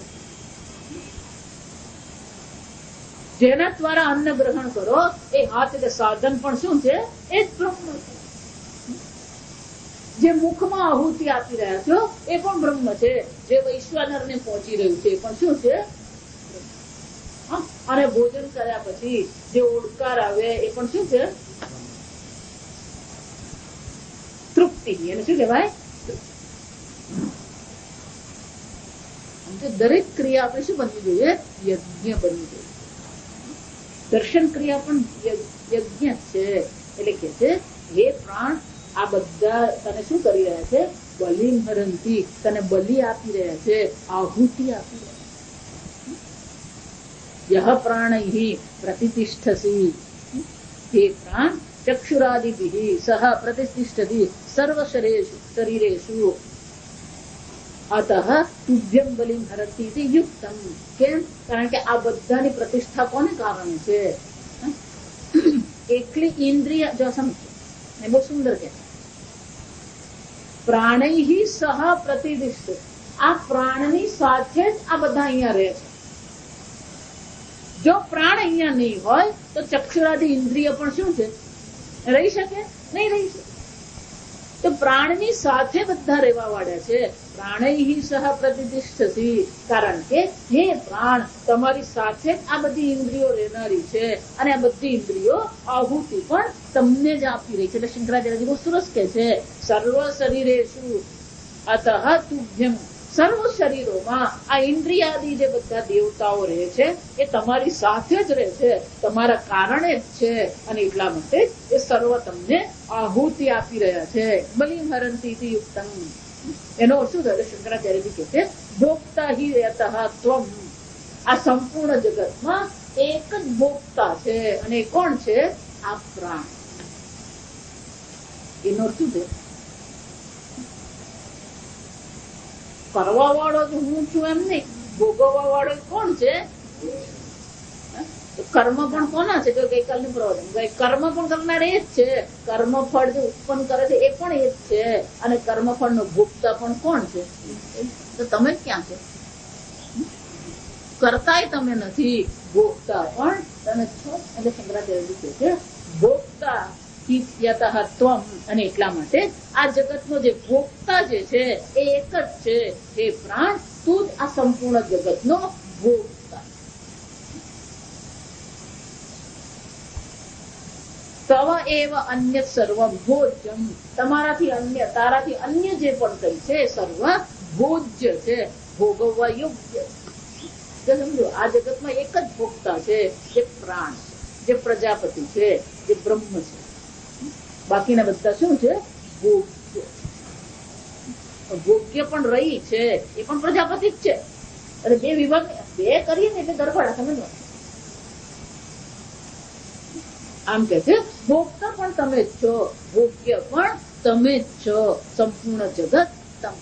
જેના દ્વારા અન્ન ગ્રહણ કરો એ હાથ એટલે સાધન પણ શું છે? એ જ બ્રહ્મ છે। જે મુખમાં આહુતિ આપી રહ્યા છો એ પણ બ્રહ્મ છે। જે વૈશ્વાનરને પહોંચી રહ્યું છે એ પણ શું છે? અને ભોજન કર્યા પછી જે ઓડકાર આવે એ પણ શું છે? તૃપ્તિ। એને શું કહેવાય? દરેક ક્રિયા આપણે શું બનવી જોઈએ? યજ્ઞ બનવી જોઈએ। દર્શન ક્રિયા પણ યજ્ઞ છે। એટલે કે છે હે પ્રાણ, આ બધા તને શું કરી રહ્યા છે? બલિમ હરંતી, તને બલિ આપી રહ્યા છે, આહુતિ આપી રહ્યા છે। યહ પ્રાણૈઃ પ્રતિષ્ઠસી, હે પ્રાણ ચક્ષુરાદિભિઃ સહ પ્રતિષ્ઠતિ સર્વ શરીરેષુ અતઃ તુભ્યમ બલિમ હરતિ ઇતિ યુક્તમ। કેમ? કારણ કે આ બધાની પ્રતિષ્ઠા કોને કારણે છે? એકલી ઇન્દ્રિય જો સમજો, બહુ સુંદર કે પ્રાણૈઃ સહ પ્રતિષ્ઠિત, આ પ્રાણની સાથે જ આ બધા અહીંયા રહે છે। જો પ્રાણ અહીંયા નહીં હોય તો ચક્ષુરાદિ ઇન્દ્રિય પણ શું છે? રહી શકે નહીં, રહી શકે। તો પ્રાણની સાથે બધા રહેવા વાળા છે। પ્રાણૈઃ સહ પ્રતિષ્ઠતિ, કારણ કે હે પ્રાણ, તમારી સાથે આ બધી ઇન્દ્રિયો રહેનારી છે અને આ બધી ઇન્દ્રિયો આહુતિ પણ તમને જ આપી રહી છે। એટલે શંકરાચાર્યજી બહુ સરસ કહે છે સર્વ શરીરેષુ અતઃ તુભ્યમ, સર્વ શરીરોમાં આ ઇન્દ્રિયાદિ જે બધા દેવતાઓ રહે છે એ તમારી સાથે જ રહે છે, તમારા કારણે જ છે, અને એટલા માટે એ સર્વ તમને આહુતિ આપી રહ્યા છે। બલિમ હરંતિ ઇતિ યુક્તમ। એનો શું થયો? શંકરાચાર્યજી કહે છે ભોક્તા હિ યતઃ ત્વમ, આ સંપૂર્ણ જગતમાં એક જ ભોગતા છે, અને કોણ છે? આ પ્રાણ. એનો અર્થ શું છે? કરવા વાળો જ હું છું એમ નહીં, ભોગવવા વાળો કોણ છે? કર્મ પણ કોના છે? જો ગઈકાલની પ્રવચન, કર્મ પણ કરનાર એ જ છે. કર્મ ફળ જે ઉત્પન્ન કરે છે એ પણ એ જ છે, અને કર્મફળ નો ભોગતા પણ કોણ છે? તો તમે ક્યાં છે? કરતાય તમે નથી, ભોગતા પણ તમે છો. એટલે શંકરાચાર્ય કહે છે ભોગતા ત્વમ, અને એટલા માટે આ જગતનો જે ભોગતા જે છે એ એક જ છે. હે પ્રાણ, તું જ આ સંપૂર્ણ જગતનો ભોગતા. તવ એવ અન્ય સર્વમ ભોજ્યમ, તમારાથી અન્ય, તારાથી અન્ય જે પણ કઈ છે સર્વ ભોજ્ય છે, ભોગવવા યોગ્ય. સમજો, આ જગતમાં એક જ ભોગતા છે, જે પ્રાણ છે, જે પ્રજાપતિ છે, જે બ્રહ્મ છે. બાકીના બધા શું છે? ભોગ્ય. ભોગ્ય પણ રહી છે, એ પણ પ્રજાપતિ જ છે. અને બે વિભાગ બે કરીએ ને એટલે ગરબડા, સમજો. આમ કે છે ભોગતા પણ તમે જ છો, ભોગ્ય પણ તમે જ છો, સંપૂર્ણ જગત તમે.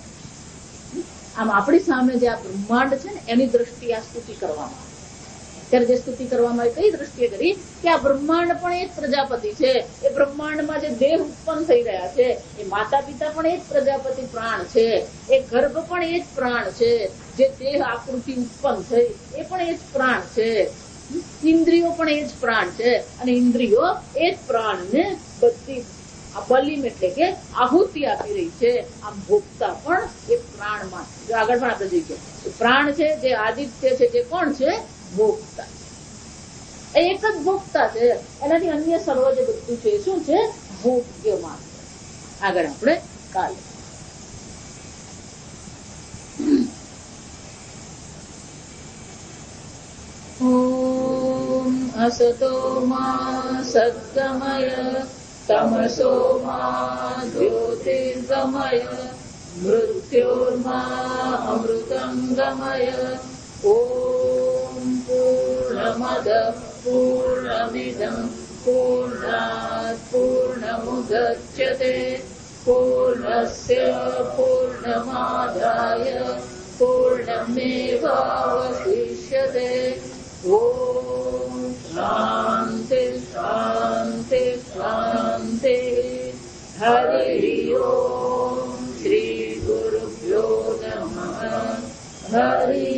આમ આપણી સામે જે આ બ્રહ્માંડ છે ને એની દ્રષ્ટિએ આ સ્તુતિ કરવામાં આવે. ત્યારે જે સ્તુતિ કરવામાં આવી કઈ દ્રષ્ટિએ કરી કે આ બ્રહ્માંડ પણ એક પ્રજાપતિ છે. એ બ્રહ્માંડમાં જે દેહ ઉત્પન્ન થઈ રહ્યા છે એ માતા પિતા પણ એક પ્રજાપતિ પ્રાણ છે. એ ગર્ભ પણ એ જ પ્રાણ છે. જે દેહ આકૃતિ ઉત્પન્ન થઈ એ પણ એ જ પ્રાણ છે. ઇન્દ્રિયો પણ એ જ પ્રાણ છે, અને ઇન્દ્રિયો એ જ પ્રાણને બધી બલિમ એટલે કે આહુતિ આપી રહી છે. આમ ભોગતા પણ એ પ્રાણમાં. જો આગળ પણ આપણે જોઈએ પ્રાણ છે, જે આદિત્ય છે, જે કોણ છે? ભોગતા. એક જ ભોગતા છે, એનાથી અન્ય સર્વ જે બધું છે શું છે? ભોગ્ય માત્ર. આગળ આપણે કાલે ઓમ અસતો મા સદ્ગમય તમસો મા જ્યોતિર્ગમય મૃત્યોર્મા અમૃતંગમય. ઓમ પૂર્ણમદ પૂર્ણમિદં પૂર્ણાત પૂર્ણમુદચ્યતે પૂર્ણસ્ય પૂર્ણમાદાય પૂર્ણમેવાવશિષ્યતે. ઓમ શાંતિ શાંતિ શાંતિ. હરિ ઓમ શ્રી ગુરુભ્યો નમઃ. હરિ